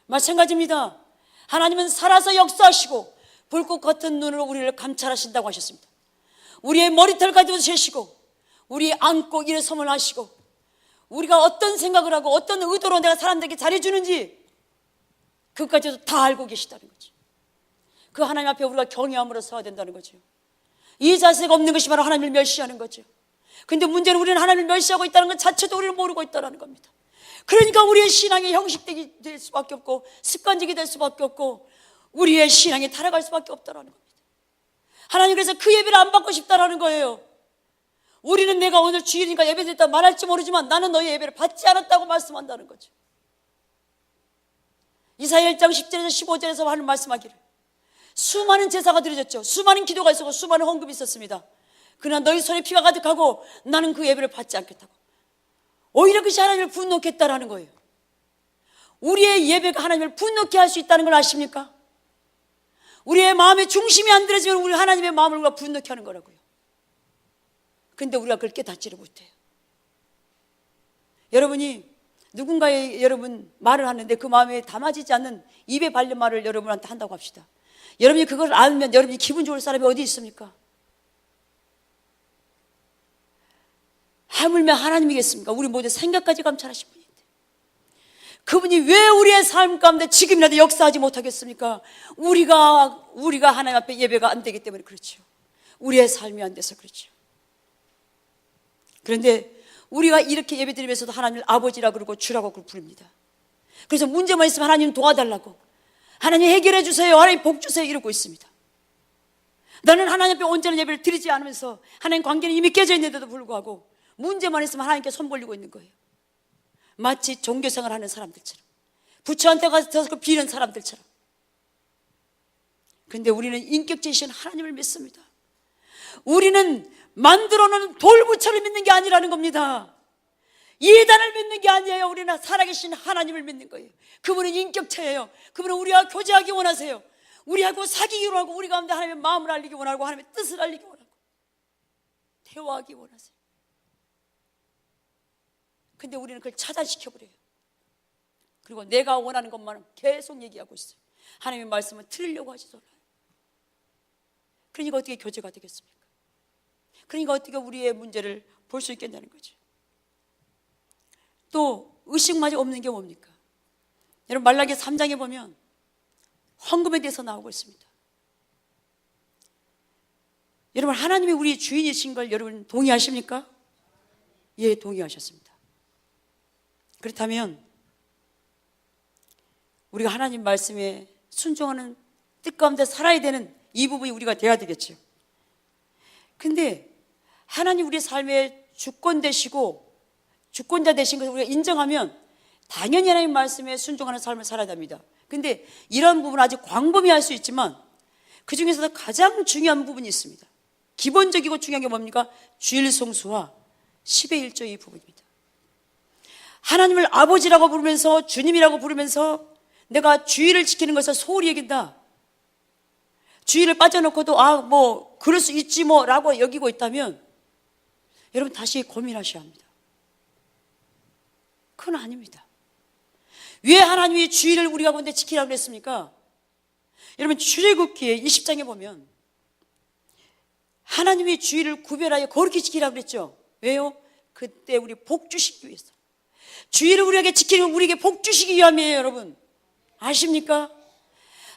마찬가지입니다. 하나님은 살아서 역사하시고 불꽃 같은 눈으로 우리를 감찰하신다고 하셨습니다. 우리의 머리털 가지고 재시고 우리 안고 일어섬을 하시고 우리가 어떤 생각을 하고 어떤 의도로 내가 사람들에게 잘해주는지 그것까지도 다 알고 계시다는 거죠. 그 하나님 앞에 우리가 경외함으로 서야 된다는 거죠. 이 자세가 없는 것이 바로 하나님을 멸시하는 거죠. 근데 문제는 우리는 하나님을 멸시하고 있다는 것 자체도 우리는 모르고 있다는 겁니다. 그러니까 우리의 신앙이 형식적이 될 수밖에 없고 습관적이 될 수밖에 없고 우리의 신앙이 타락할 수밖에 없다는 겁니다. 하나님 그래서 그 예배를 안 받고 싶다라는 거예요. 우리는 내가 오늘 주일이니까 예배드렸다 말할지 모르지만 나는 너의 예배를 받지 않았다고 말씀한다는 거죠. 이사야 1장 10절에서 15절에서 하는 말씀하기를 수많은 제사가 드려졌죠. 수많은 기도가 있었고 수많은 헌금이 있었습니다. 그러나 너희 손에 피가 가득하고 나는 그 예배를 받지 않겠다고. 오히려 그것이 하나님을 분노케 했다라는 거예요. 우리의 예배가 하나님을 분노케 할 수 있다는 걸 아십니까? 우리의 마음의 중심이 안 들어지면 우리 하나님의 마음을 우리가 분노케 하는 거라고요. 근데 우리가 그걸 깨닫지를 못해요. 여러분이 누군가의 여러분 말을 하는데 그 마음에 담아지지 않는 입에 발린 말을 여러분한테 한다고 합시다. 여러분이 그걸 알면 여러분이 기분 좋을 사람이 어디 있습니까? 하물며 하나님이겠습니까? 우리 모두 생각까지 감찰하신 분인데 그분이 왜 우리의 삶 가운데 지금이라도 역사하지 못하겠습니까? 우리가 하나님 앞에 예배가 안 되기 때문에 그렇죠. 우리의 삶이 안 돼서 그렇죠. 그런데 우리가 이렇게 예배드리면서도 하나님을 아버지라 그러고 주라고 부릅니다. 그래서 문제만 있으면 하나님 도와달라고, 하나님 해결해 주세요, 하나님 복 주세요 이러고 있습니다. 나는 하나님 앞에 온전한 예배를 드리지 않으면서 하나님 관계는 이미 깨져 있는데도 불구하고 문제만 있으면 하나님께 손 벌리고 있는 거예요. 마치 종교생활 하는 사람들처럼, 부처한테 가서 비는 사람들처럼. 그런데 우리는 인격체이신 하나님을 믿습니다. 우리는 만들어놓은 돌부처를 믿는 게 아니라는 겁니다. 예단을 믿는 게 아니에요. 우리는 살아계신 하나님을 믿는 거예요. 그분은 인격체예요. 그분은 우리와 교제하기 원하세요. 우리하고 사귀기 원하고 우리 가운데 하나님의 마음을 알리기 원하고 하나님의 뜻을 알리기 원하고 대화하기 원하세요. 근데 우리는 그걸 차단시켜버려요. 그리고 내가 원하는 것만 계속 얘기하고 있어요. 하나님의 말씀은 틀리려고 하지도 않아요. 그러니까 어떻게 교제가 되겠습니까? 그러니까 어떻게 우리의 문제를 볼 수 있겠냐는 거죠. 또 의식마저 없는 게 뭡니까? 여러분 말라기 3장에 보면 헌금에 대해서 나오고 있습니다. 여러분 하나님이 우리 주인이신 걸 여러분 동의하십니까? 예, 동의하셨습니다. 그렇다면 우리가 하나님 말씀에 순종하는 뜻 가운데 살아야 되는 이 부분이 우리가 돼야 되겠죠. 근데 하나님 우리 삶의 주권 되시고 주권자 되신 것을 우리가 인정하면 당연히 하나님 말씀에 순종하는 삶을 살아야 됩니다. 근데 이런 부분은 아직 광범위할 수 있지만 그 중에서도 가장 중요한 부분이 있습니다. 기본적이고 중요한 게 뭡니까? 주일 성수와 10의 1조 이 부분입니다. 하나님을 아버지라고 부르면서 주님이라고 부르면서 내가 주일을 지키는 것을 소홀히 여긴다, 주일을 빠져놓고도 그럴 수 있지 라고 여기고 있다면 여러분 다시 고민하셔야 합니다. 그건 아닙니다. 왜 하나님이 주일을 우리 가운데 지키라고 그랬습니까? 여러분 출애굽기에 20장에 보면 하나님이 주일을 구별하여 거룩히 지키라고 그랬죠. 왜요? 그때 우리 복 주시기 위해서. 주일을 우리에게 지키는 건 우리에게 복 주시기 위함이에요. 여러분 아십니까?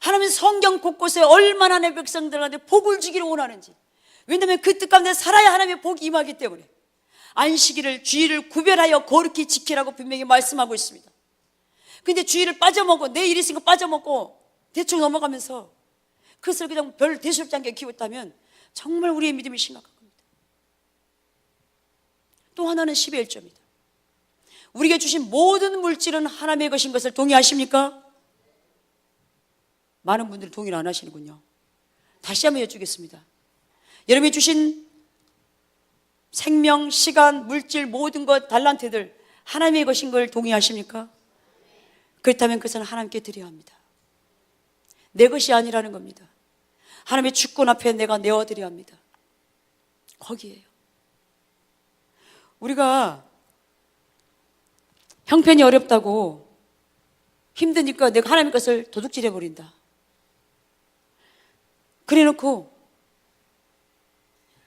하나님은 성경 곳곳에 얼마나 내 백성들한테 복을 주기를 원하는지. 왜냐하면 그 뜻 가운데 살아야 하나님의 복이 임하기 때문에 안식일을 주일을 구별하여 거룩히 지키라고 분명히 말씀하고 있습니다. 근데 주일을 빠져먹고 내 일 있으니까 빠져먹고 대충 넘어가면서 그것을 그냥 별 대수롭지 않게 키웠다면 정말 우리의 믿음이 심각한 겁니다. 또 하나는 10의 1조입니다. 우리에게 주신 모든 물질은 하나님의 것인 것을 동의하십니까? 많은 분들이 동의를 안 하시는군요. 다시 한번 여쭙겠습니다. 여러분이 주신 생명, 시간, 물질, 모든 것, 달란트들 하나님의 것인 걸 동의하십니까? 그렇다면 그것은 하나님께 드려야 합니다. 내 것이 아니라는 겁니다. 하나님의 주권 앞에 내가 내어드려야 합니다. 거기에요. 우리가 형편이 어렵다고 힘드니까 내가 하나님의 것을 도둑질해버린다. 그래놓고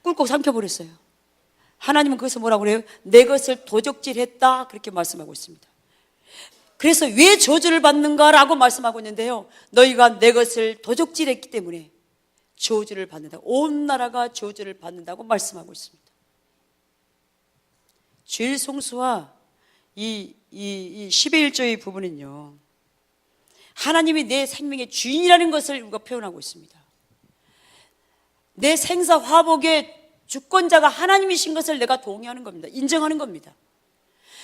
꿀꺽 삼켜버렸어요. 하나님은 그것을 뭐라고 그래요? 내 것을 도적질했다, 그렇게 말씀하고 있습니다. 그래서 왜 저주를 받는가라고 말씀하고 있는데요, 너희가 내 것을 도적질했기 때문에 저주를 받는다. 온 나라가 저주를 받는다고 말씀하고 있습니다. 주일 송수와 이 10의 1조의 부분은요, 하나님이 내 생명의 주인이라는 것을 우리가 표현하고 있습니다. 내 생사 화복의 주권자가 하나님이신 것을 내가 동의하는 겁니다. 인정하는 겁니다.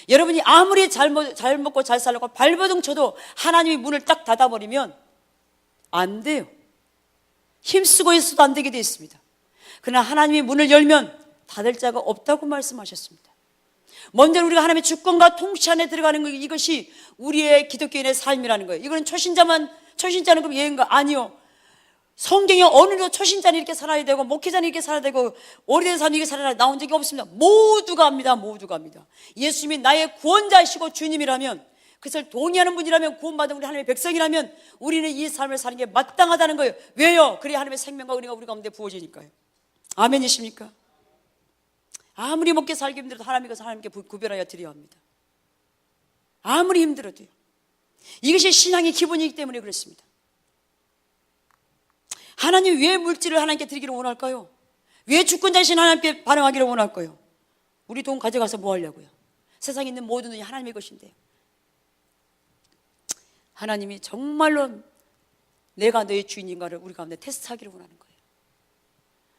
여러분이 아무리 잘 먹고 잘 살려고 발버둥 쳐도 하나님이 문을 딱 닫아버리면 안 돼요. 힘쓰고 있어도 안 되게 되어 있습니다. 그러나 하나님이 문을 열면 닫을 자가 없다고 말씀하셨습니다. 먼저 우리가 하나님의 주권과 통치 안에 들어가는 것, 이것이 우리의 기독교인의 삶이라는 거예요. 이거는 초신자는 그럼 예인가? 아니요. 성경에 어느도 초신자는 이렇게 살아야 되고 목회자는 이렇게 살아야 되고 오래된 사람이 이렇게 살아야 나온 적이 없습니다. 모두가 합니다. 모두가 합니다. 예수님이 나의 구원자이시고 주님이라면, 그것을 동의하는 분이라면, 구원받은 우리 하나님의 백성이라면 우리는 이 삶을 사는 게 마땅하다는 거예요. 왜요? 그래야 하나님의 생명과 은혜가 우리 가운데 부어지니까요. 아멘이십니까? 아무리 먹게 살기 힘들어도 하나님과 하나님께 구별하여 드려야 합니다. 아무리 힘들어도요. 이것이 신앙의 기본이기 때문에 그렇습니다. 하나님 왜 물질을 하나님께 드리기를 원할까요? 왜 주권자이신 하나님께 반응하기를 원할까요? 우리 돈 가져가서 뭐 하려고요? 세상에 있는 모든 돈이 하나님의 것인데요. 하나님이 정말로 내가 너의 주인인가를 우리 가운데 테스트하기를 원하는 거예요.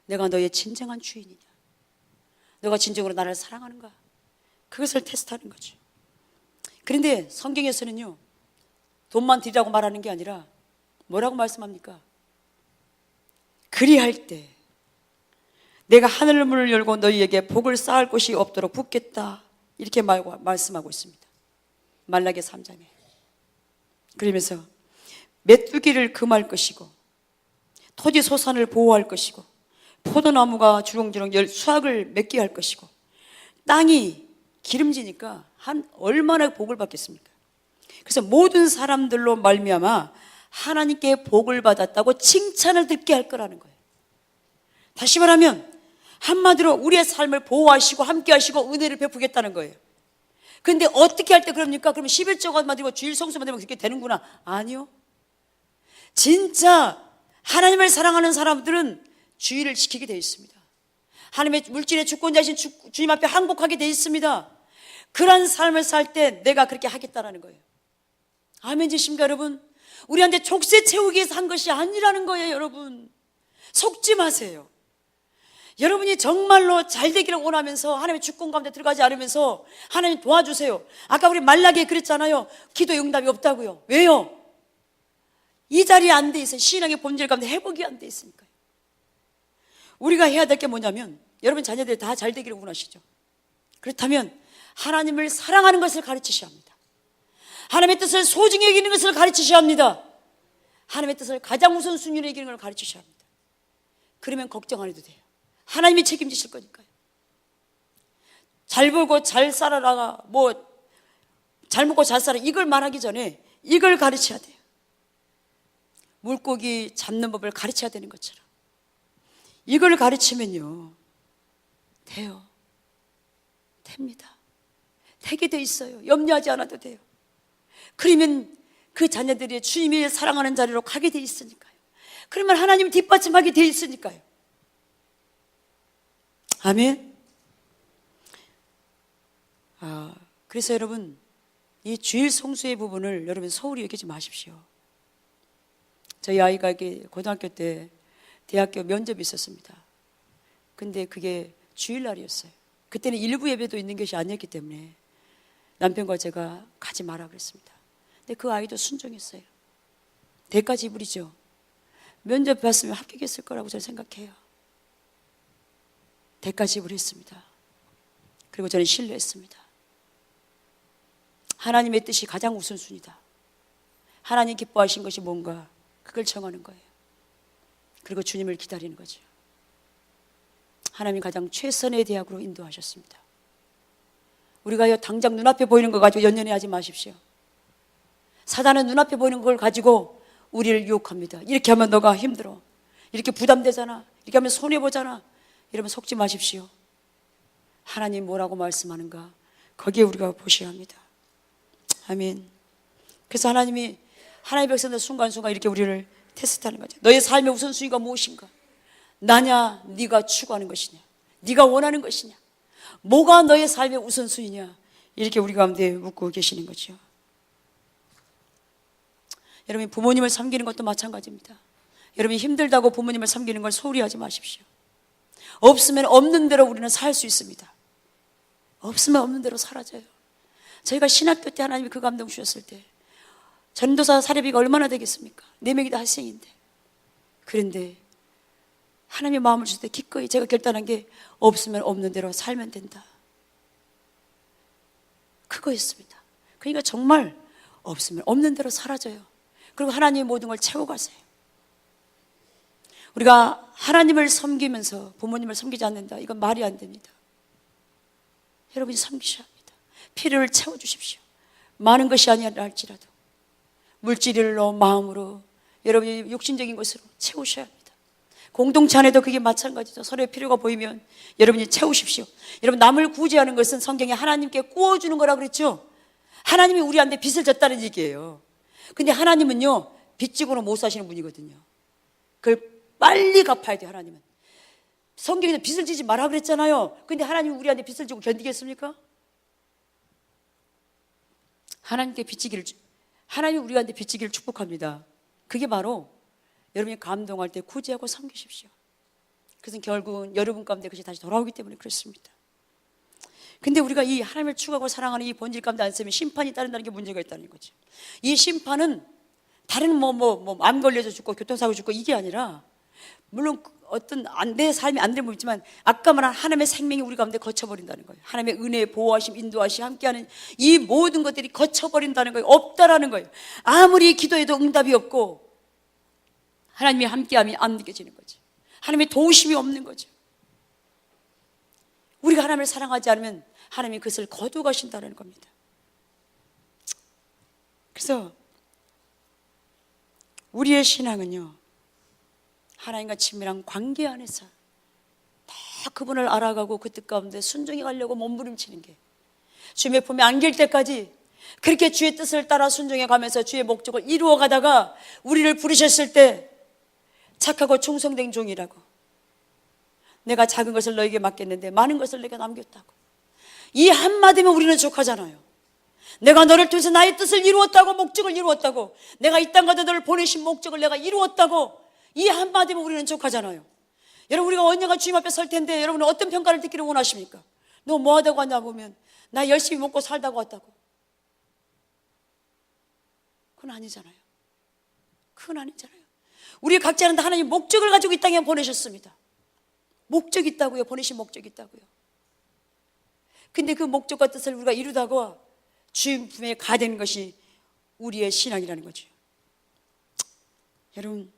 내가 너의 진정한 주인이냐? 너가 진정으로 나를 사랑하는가? 그것을 테스트하는 거죠. 그런데 성경에서는요, 돈만 드리라고 말하는 게 아니라 뭐라고 말씀합니까? 그리할 때 내가 하늘 문을 열고 너희에게 복을 쌓을 곳이 없도록 붓겠다, 이렇게 말씀하고 있습니다. 말라기 3장에. 그러면서 메뚜기를 금할 것이고 토지 소산을 보호할 것이고 포도나무가 주렁주렁 수확을 맺게 할 것이고, 땅이 기름지니까 얼마나 복을 받겠습니까? 그래서 모든 사람들로 말미암아 하나님께 복을 받았다고 칭찬을 듣게 할 거라는 거예요. 다시 말하면 한마디로 우리의 삶을 보호하시고 함께 하시고 은혜를 베푸겠다는 거예요. 그런데 어떻게 할 때 그럽니까? 그러면 11조가만 되고 주일 성수만 되면 그렇게 되는구나. 아니요. 진짜 하나님을 사랑하는 사람들은 주의를 지키게 되어 있습니다. 하나님의 물질의 주권자이신 주님 앞에 항복하게 되어 있습니다. 그런 삶을 살 때 내가 그렇게 하겠다라는 거예요. 아멘이십니까 여러분? 우리한테 족쇄 채우기 위해서 한 것이 아니라는 거예요. 여러분, 속지 마세요. 여러분이 정말로 잘 되기를 원하면서 하나님의 주권 가운데 들어가지 않으면서 하나님 도와주세요. 아까 우리 말라기에 그랬잖아요. 기도 응답이 없다고요. 왜요? 이 자리에 안 돼 있어요. 신앙의 본질 가운데 회복이 안 돼 있으니까요. 우리가 해야 될 게 뭐냐면, 여러분 자녀들이 다 잘 되기를 원하시죠? 그렇다면 하나님을 사랑하는 것을 가르치셔야 합니다. 하나님의 뜻을 소중히 여기는 것을 가르치셔야 합니다. 하나님의 뜻을 가장 우선순위로 여기는 걸 가르치셔야 합니다. 그러면 걱정 안 해도 돼요. 하나님이 책임지실 거니까요. 잘 벌고 잘 살아라, 잘 먹고 잘 살아, 이걸 말하기 전에 이걸 가르쳐야 돼요. 물고기 잡는 법을 가르쳐야 되는 것처럼 이걸 가르치면요, 돼요. 됩니다. 되게 돼 있어요. 염려하지 않아도 돼요. 그러면 그 자녀들이 주님이 사랑하는 자리로 가게 돼 있으니까요. 그러면 하나님이 뒷받침하게 돼 있으니까요. 아멘. 그래서 여러분, 이 주일 성수의 부분을 여러분 소홀히 여기지 마십시오. 저희 아이가 고등학교 때 대학교 면접이 있었습니다. 근데 그게 주일날이었어요. 그때는 일부 예배도 있는 것이 아니었기 때문에 남편과 제가 가지 마라 그랬습니다. 근데 그 아이도 순종했어요. 대가 지불이죠. 면접 봤으면 합격했을 거라고 저는 생각해요. 대가 지불했습니다. 그리고 저는 신뢰했습니다. 하나님의 뜻이 가장 우선순위다. 하나님 기뻐하신 것이 뭔가 그걸 정하는 거예요. 그리고 주님을 기다리는 거죠. 하나님이 가장 최선의 대학으로 인도하셨습니다. 우리가 당장 눈앞에 보이는 거 가지고 연연해하지 마십시오. 사단은 눈앞에 보이는 걸 가지고 우리를 유혹합니다. 이렇게 하면 너가 힘들어, 이렇게 부담되잖아, 이렇게 하면 손해보잖아, 이러면 속지 마십시오. 하나님 뭐라고 말씀하는가, 거기에 우리가 보셔야 합니다. 아멘. 그래서 하나님의 백성들 순간순간 이렇게 우리를 테스트하는 거죠. 너의 삶의 우선순위가 무엇인가? 나냐, 네가 추구하는 것이냐, 네가 원하는 것이냐, 뭐가 너의 삶의 우선순위냐, 이렇게 우리 가운데 묻고 계시는 거죠. 여러분, 부모님을 섬기는 것도 마찬가지입니다. 여러분이 힘들다고 부모님을 섬기는 걸 소홀히 하지 마십시오. 없으면 없는 대로 우리는 살 수 있습니다. 없으면 없는 대로 사라져요. 저희가 신학교 때 하나님이 그 감동 주셨을 때 전도사 사례비가 얼마나 되겠습니까? 4명이 다 학생인데. 그런데 하나님의 마음을 주실 때 기꺼이 제가 결단한 게 없으면 없는 대로 살면 된다, 그거였습니다. 그러니까 정말 없으면 없는 대로 사라져요. 그리고 하나님의 모든 걸 채워가세요. 우리가 하나님을 섬기면서 부모님을 섬기지 않는다, 이건 말이 안 됩니다. 여러분이 섬기셔야 합니다. 필요를 채워주십시오. 많은 것이 아니라 할지라도 물질로, 마음으로, 여러분이 육신적인 것으로 채우셔야 합니다. 공동체 안에도 그게 마찬가지죠. 서로의 필요가 보이면 여러분이 채우십시오. 여러분, 남을 구제하는 것은 성경에 하나님께 구워주는 거라 그랬죠. 하나님이 우리한테 빚을 졌다는 얘기예요. 근데 하나님은요, 빚 지고는 못 사시는 분이거든요. 그걸 빨리 갚아야 돼요. 하나님은 성경에서 빚을 지지 마라 그랬잖아요. 근데 하나님이 우리한테 빚을 지고 견디겠습니까? 하나님이 우리한테 빚지기를 축복합니다. 그게 바로 여러분이 감동할 때 구제하고 섬기십시오. 그것은 결국은 여러분 가운데 그것이 다시 돌아오기 때문에 그렇습니다. 근데 우리가 이 하나님을 추구하고 사랑하는 이 본질 가운데 안 쓰면 심판이 따른다는 게 문제가 있다는 거죠. 이 심판은 다른 암 걸려서 죽고 교통사고 죽고 이게 아니라, 물론 어떤 내 삶이 안 되는 부분 있지만 아까 말한 하나님의 생명이 우리 가운데 거쳐버린다는 거예요. 하나님의 은혜, 보호하심, 인도하심, 함께하는 이 모든 것들이 거쳐버린다는 거예요. 없다라는 거예요. 아무리 기도해도 응답이 없고 하나님이 함께함이 안 느껴지는 거죠. 하나님의 도우심이 없는 거죠. 우리가 하나님을 사랑하지 않으면 하나님이 그것을 거두어 가신다는 겁니다. 그래서 우리의 신앙은요, 하나님과 친밀한 관계 안에서 다 그분을 알아가고 그 뜻 가운데 순종해 가려고 몸부림치는 게, 주님의 품에 안길 때까지 그렇게 주의 뜻을 따라 순종해 가면서 주의 목적을 이루어 가다가 우리를 부르셨을 때 착하고 충성된 종이라고, 내가 작은 것을 너에게 맡겼는데 많은 것을 내가 남겼다고, 이 한마디면 우리는 족하잖아요. 내가 너를 통해서 나의 뜻을 이루었다고, 목적을 이루었다고, 내가 이 땅 가운데 너를 보내신 목적을 내가 이루었다고, 이 한마디면 우리는 족하잖아요. 여러분, 우리가 언젠가 주님 앞에 설 텐데 여러분은 어떤 평가를 듣기를 원하십니까? 너 뭐 하다고 왔냐 보면 나 열심히 먹고 살다고 왔다고. 그건 아니잖아요. 그건 아니잖아요. 우리 각자는 다 하나님 목적을 가지고 이 땅에 보내셨습니다. 목적이 있다고요. 보내신 목적이 있다고요. 근데 그 목적과 뜻을 우리가 이루다가 주님 품에 가되는 것이 우리의 신앙이라는 거죠. 여러분,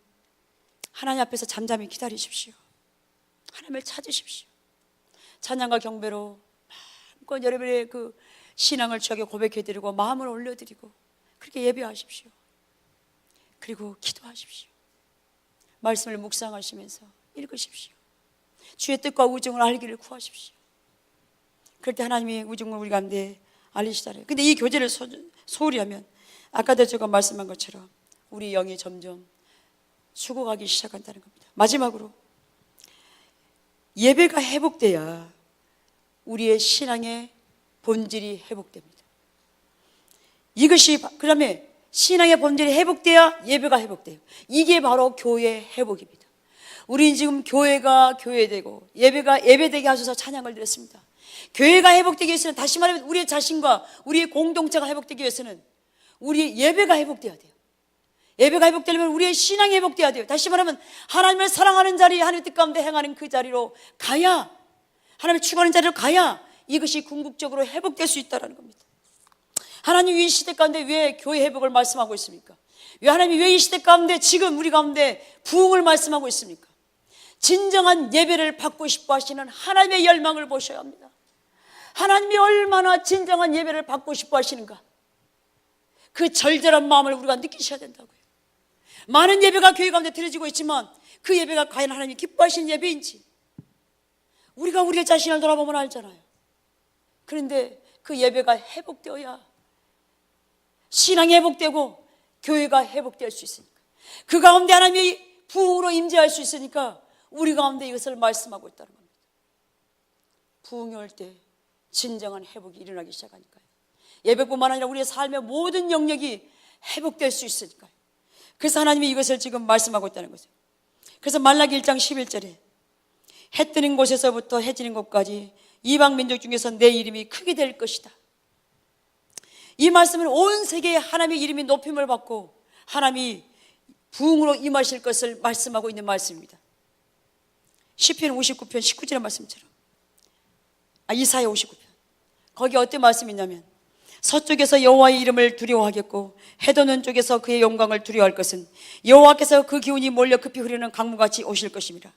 하나님 앞에서 잠잠히 기다리십시오. 하나님을 찾으십시오. 찬양과 경배로 마음껏 여러분의 그 신앙을 주에게 고백해드리고 마음을 올려드리고 그렇게 예배하십시오. 그리고 기도하십시오. 말씀을 묵상하시면서 읽으십시오. 주의 뜻과 우정을 알기를 구하십시오. 그럴 때 하나님의 우정을 우리 가운데 알리시잖아요. 근데 이 교제를 소홀히 하면 아까도 제가 말씀한 것처럼 우리 영이 점점 죽어가기 시작한다는 겁니다. 마지막으로 예배가 회복돼야 우리의 신앙의 본질이 회복됩니다. 이것이 그 다음에 신앙의 본질이 회복돼야 예배가 회복돼요. 이게 바로 교회 회복입니다. 우리는 지금 교회가 교회되고 예배가 예배되게 하셔서 찬양을 드렸습니다. 교회가 회복되기 위해서는, 다시 말하면 우리의 자신과 우리의 공동체가 회복되기 위해서는 우리의 예배가 회복돼야 돼요. 예배가 회복되려면 우리의 신앙이 회복돼야 돼요. 다시 말하면 하나님을 사랑하는 자리, 하나님의 뜻 가운데 행하는 그 자리로 가야, 하나님을 추구하는 자리로 가야 이것이 궁극적으로 회복될 수 있다는 겁니다. 하나님이 이 시대 가운데 왜 교회 회복을 말씀하고 있습니까? 왜 하나님이 왜 이 시대 가운데 지금 우리 가운데 부흥을 말씀하고 있습니까? 진정한 예배를 받고 싶어 하시는 하나님의 열망을 보셔야 합니다. 하나님이 얼마나 진정한 예배를 받고 싶어 하시는가, 그 절절한 마음을 우리가 느끼셔야 된다고요. 많은 예배가 교회 가운데 드려지고 있지만 그 예배가 과연 하나님이 기뻐하시는 예배인지 우리가 우리의 자신을 돌아보면 알잖아요. 그런데 그 예배가 회복되어야 신앙이 회복되고 교회가 회복될 수 있으니까, 그 가운데 하나님이 부흥으로 임재할 수 있으니까 우리 가운데 이것을 말씀하고 있다는 겁니다. 부흥이 올 때 진정한 회복이 일어나기 시작하니까요. 예배뿐만 아니라 우리의 삶의 모든 영역이 회복될 수 있으니까요. 그래서 하나님이 이것을 지금 말씀하고 있다는 거죠. 그래서 말라기 1장 11절에 해 뜨는 곳에서부터 해 지는 곳까지 이방 민족 중에서 내 이름이 크게 될 것이다. 이 말씀은 온 세계에 하나님의 이름이 높임을 받고 하나님이 부흥으로 임하실 것을 말씀하고 있는 말씀입니다. 시편 59편 19절의 말씀처럼, 이사야 59편, 거기 어떤 말씀이 있냐면, 서쪽에서 여호와의 이름을 두려워하겠고 해돋는 쪽에서 그의 영광을 두려워할 것은 여호와께서 그 기운이 몰려 급히 흐르는 강물같이 오실 것입니다.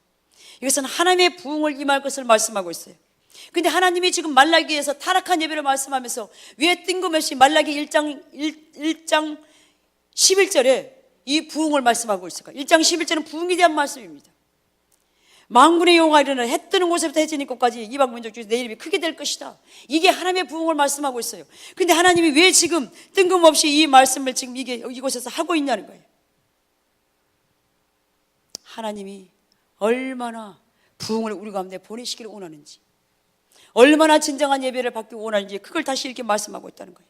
이것은 하나님의 부흥을 임할 것을 말씀하고 있어요. 근데 하나님이 지금 말라기에서 타락한 예배를 말씀하면서 왜 뜬금없이 말라기 1장 11절에 이 부흥을 말씀하고 있을까요? 1장 11절은 부흥에 대한 말씀입니다. 만군의 여호와가 이르는 해 뜨는 곳에부터 해 지는 곳까지 이방 민족 중에서 내 이름이 크게 될 것이다. 이게 하나님의 부흥을 말씀하고 있어요. 근데 하나님이 왜 지금 뜬금없이 이 말씀을 지금 이곳에서 하고 있냐는 거예요. 하나님이 얼마나 부흥을 우리 가운데 보내시기를 원하는지, 얼마나 진정한 예배를 받기 원하는지, 그걸 다시 이렇게 말씀하고 있다는 거예요.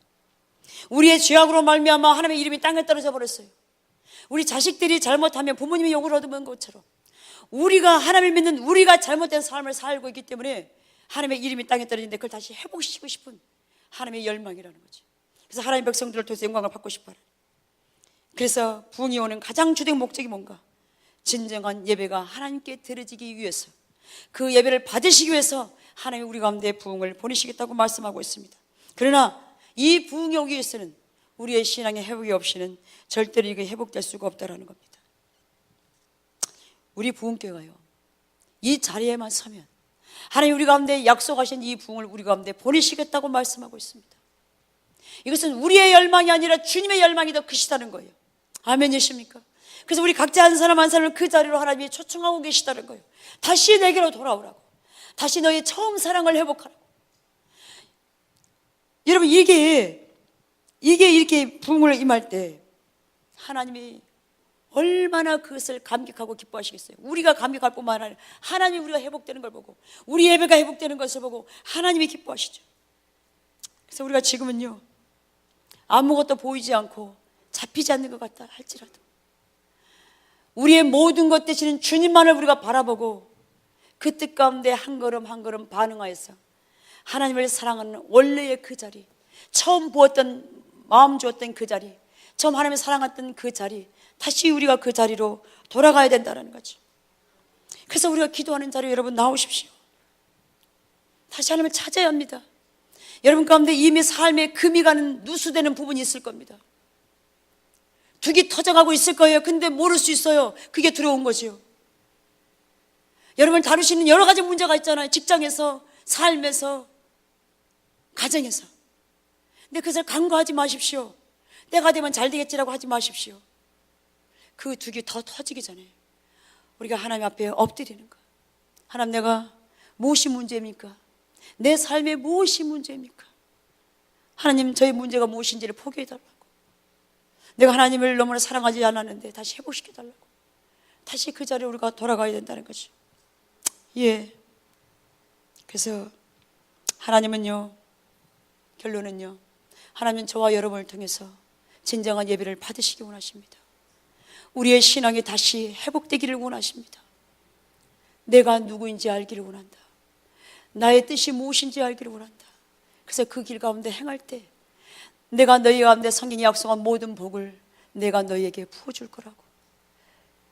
우리의 죄악으로 말미암아 하나님의 이름이 땅에 떨어져 버렸어요. 우리 자식들이 잘못하면 부모님이 욕을 얻으면 것처럼 우리가 하나님을 믿는 우리가 잘못된 삶을 살고 있기 때문에 하나님의 이름이 땅에 떨어지는데 그걸 다시 회복시키고 싶은 하나님의 열망이라는 거죠. 그래서 하나님의 백성들을 통해서 영광을 받고 싶어요. 그래서 부흥이 오는 가장 주된 목적이 뭔가? 진정한 예배가 하나님께 드려지기 위해서, 그 예배를 받으시기 위해서 하나님이 우리 가운데 부흥을 보내시겠다고 말씀하고 있습니다. 그러나 이 부흥이 오기 위해서는 우리의 신앙의 회복이 없이는 절대로 이게 회복될 수가 없다는 겁니다. 우리 부흥교회가요, 이 자리에만 서면 하나님 우리 가운데 약속하신 이 부흥을 우리 가운데 보내시겠다고 말씀하고 있습니다. 이것은 우리의 열망이 아니라 주님의 열망이 더 크시다는 거예요. 아멘이십니까? 그래서 우리 각자 한 사람 한 사람을 그 자리로 하나님이 초청하고 계시다는 거예요. 다시 내게로 돌아오라고, 다시 너의 처음 사랑을 회복하라고. 여러분, 이게 이렇게 부흥을 임할 때 하나님이 얼마나 그것을 감격하고 기뻐하시겠어요. 우리가 감격할 뿐만 아니라 하나님이 우리가 회복되는 걸 보고, 우리 예배가 회복되는 것을 보고 하나님이 기뻐하시죠. 그래서 우리가 지금은요, 아무것도 보이지 않고 잡히지 않는 것 같다 할지라도 우리의 모든 것 되시는 주님만을 우리가 바라보고 그 뜻 가운데 한 걸음 한 걸음 반응하여서 하나님을 사랑하는 원래의 그 자리, 처음 보았던, 마음 주었던 그 자리, 처음 하나님을 사랑했던 그 자리, 다시 우리가 그 자리로 돌아가야 된다는 거죠. 그래서 우리가 기도하는 자리에 여러분 나오십시오. 다시 하나님을 찾아야 합니다. 여러분 가운데 이미 삶에 금이 가는, 누수되는 부분이 있을 겁니다. 둑이 터져가고 있을 거예요. 근데 모를 수 있어요. 그게 두려운 거죠. 여러분을 다루시는 여러 가지 문제가 있잖아요. 직장에서, 삶에서, 가정에서. 근데 그것을 간과하지 마십시오. 때가 되면 잘 되겠지라고 하지 마십시오. 그 둑이 더 터지기 전에 우리가 하나님 앞에 엎드리는 거. 하나님, 내가 무엇이 문제입니까? 내 삶에 무엇이 문제입니까? 하나님, 저의 문제가 무엇인지를 포기해달라고. 내가 하나님을 너무나 사랑하지 않았는데 다시 회복시켜달라고. 다시 그 자리에 우리가 돌아가야 된다는 거죠. 예. 그래서 하나님은요, 결론은요, 하나님은 저와 여러분을 통해서 진정한 예배를 받으시기 원하십니다. 우리의 신앙이 다시 회복되기를 원하십니다. 내가 누구인지 알기를 원한다. 나의 뜻이 무엇인지 알기를 원한다. 그래서 그 길 가운데 행할 때 내가 너희 가운데 성경이 약속한 모든 복을 내가 너희에게 부어줄 거라고.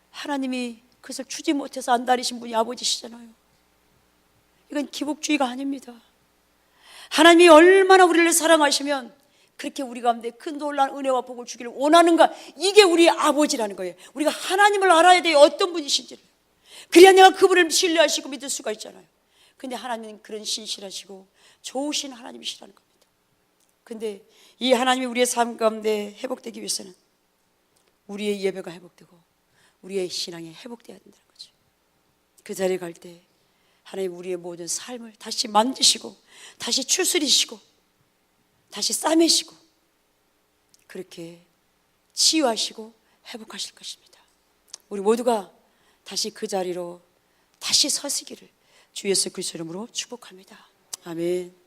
하나님이 그것을 주지 못해서 안달이신 분이 아버지시잖아요. 이건 기복주의가 아닙니다. 하나님이 얼마나 우리를 사랑하시면 그렇게 우리 가운데 큰 놀라운 은혜와 복을 주기를 원하는가. 이게 우리 아버지라는 거예요. 우리가 하나님을 알아야 돼요. 어떤 분이신지를. 그래야 내가 그분을 신뢰하시고 믿을 수가 있잖아요. 근데 하나님은 그런 신실하시고 좋으신 하나님이시라는 겁니다. 근데 이 하나님이 우리의 삶 가운데 회복되기 위해서는 우리의 예배가 회복되고 우리의 신앙이 회복되어야 된다는 거죠. 그 자리에 갈 때 하나님 우리의 모든 삶을 다시 만드시고 다시 추스리시고 다시 싸매시고 그렇게 치유하시고 회복하실 것입니다. 우리 모두가 다시 그 자리로 다시 서시기를 주 예수 그리스도 이름으로 축복합니다. 아멘.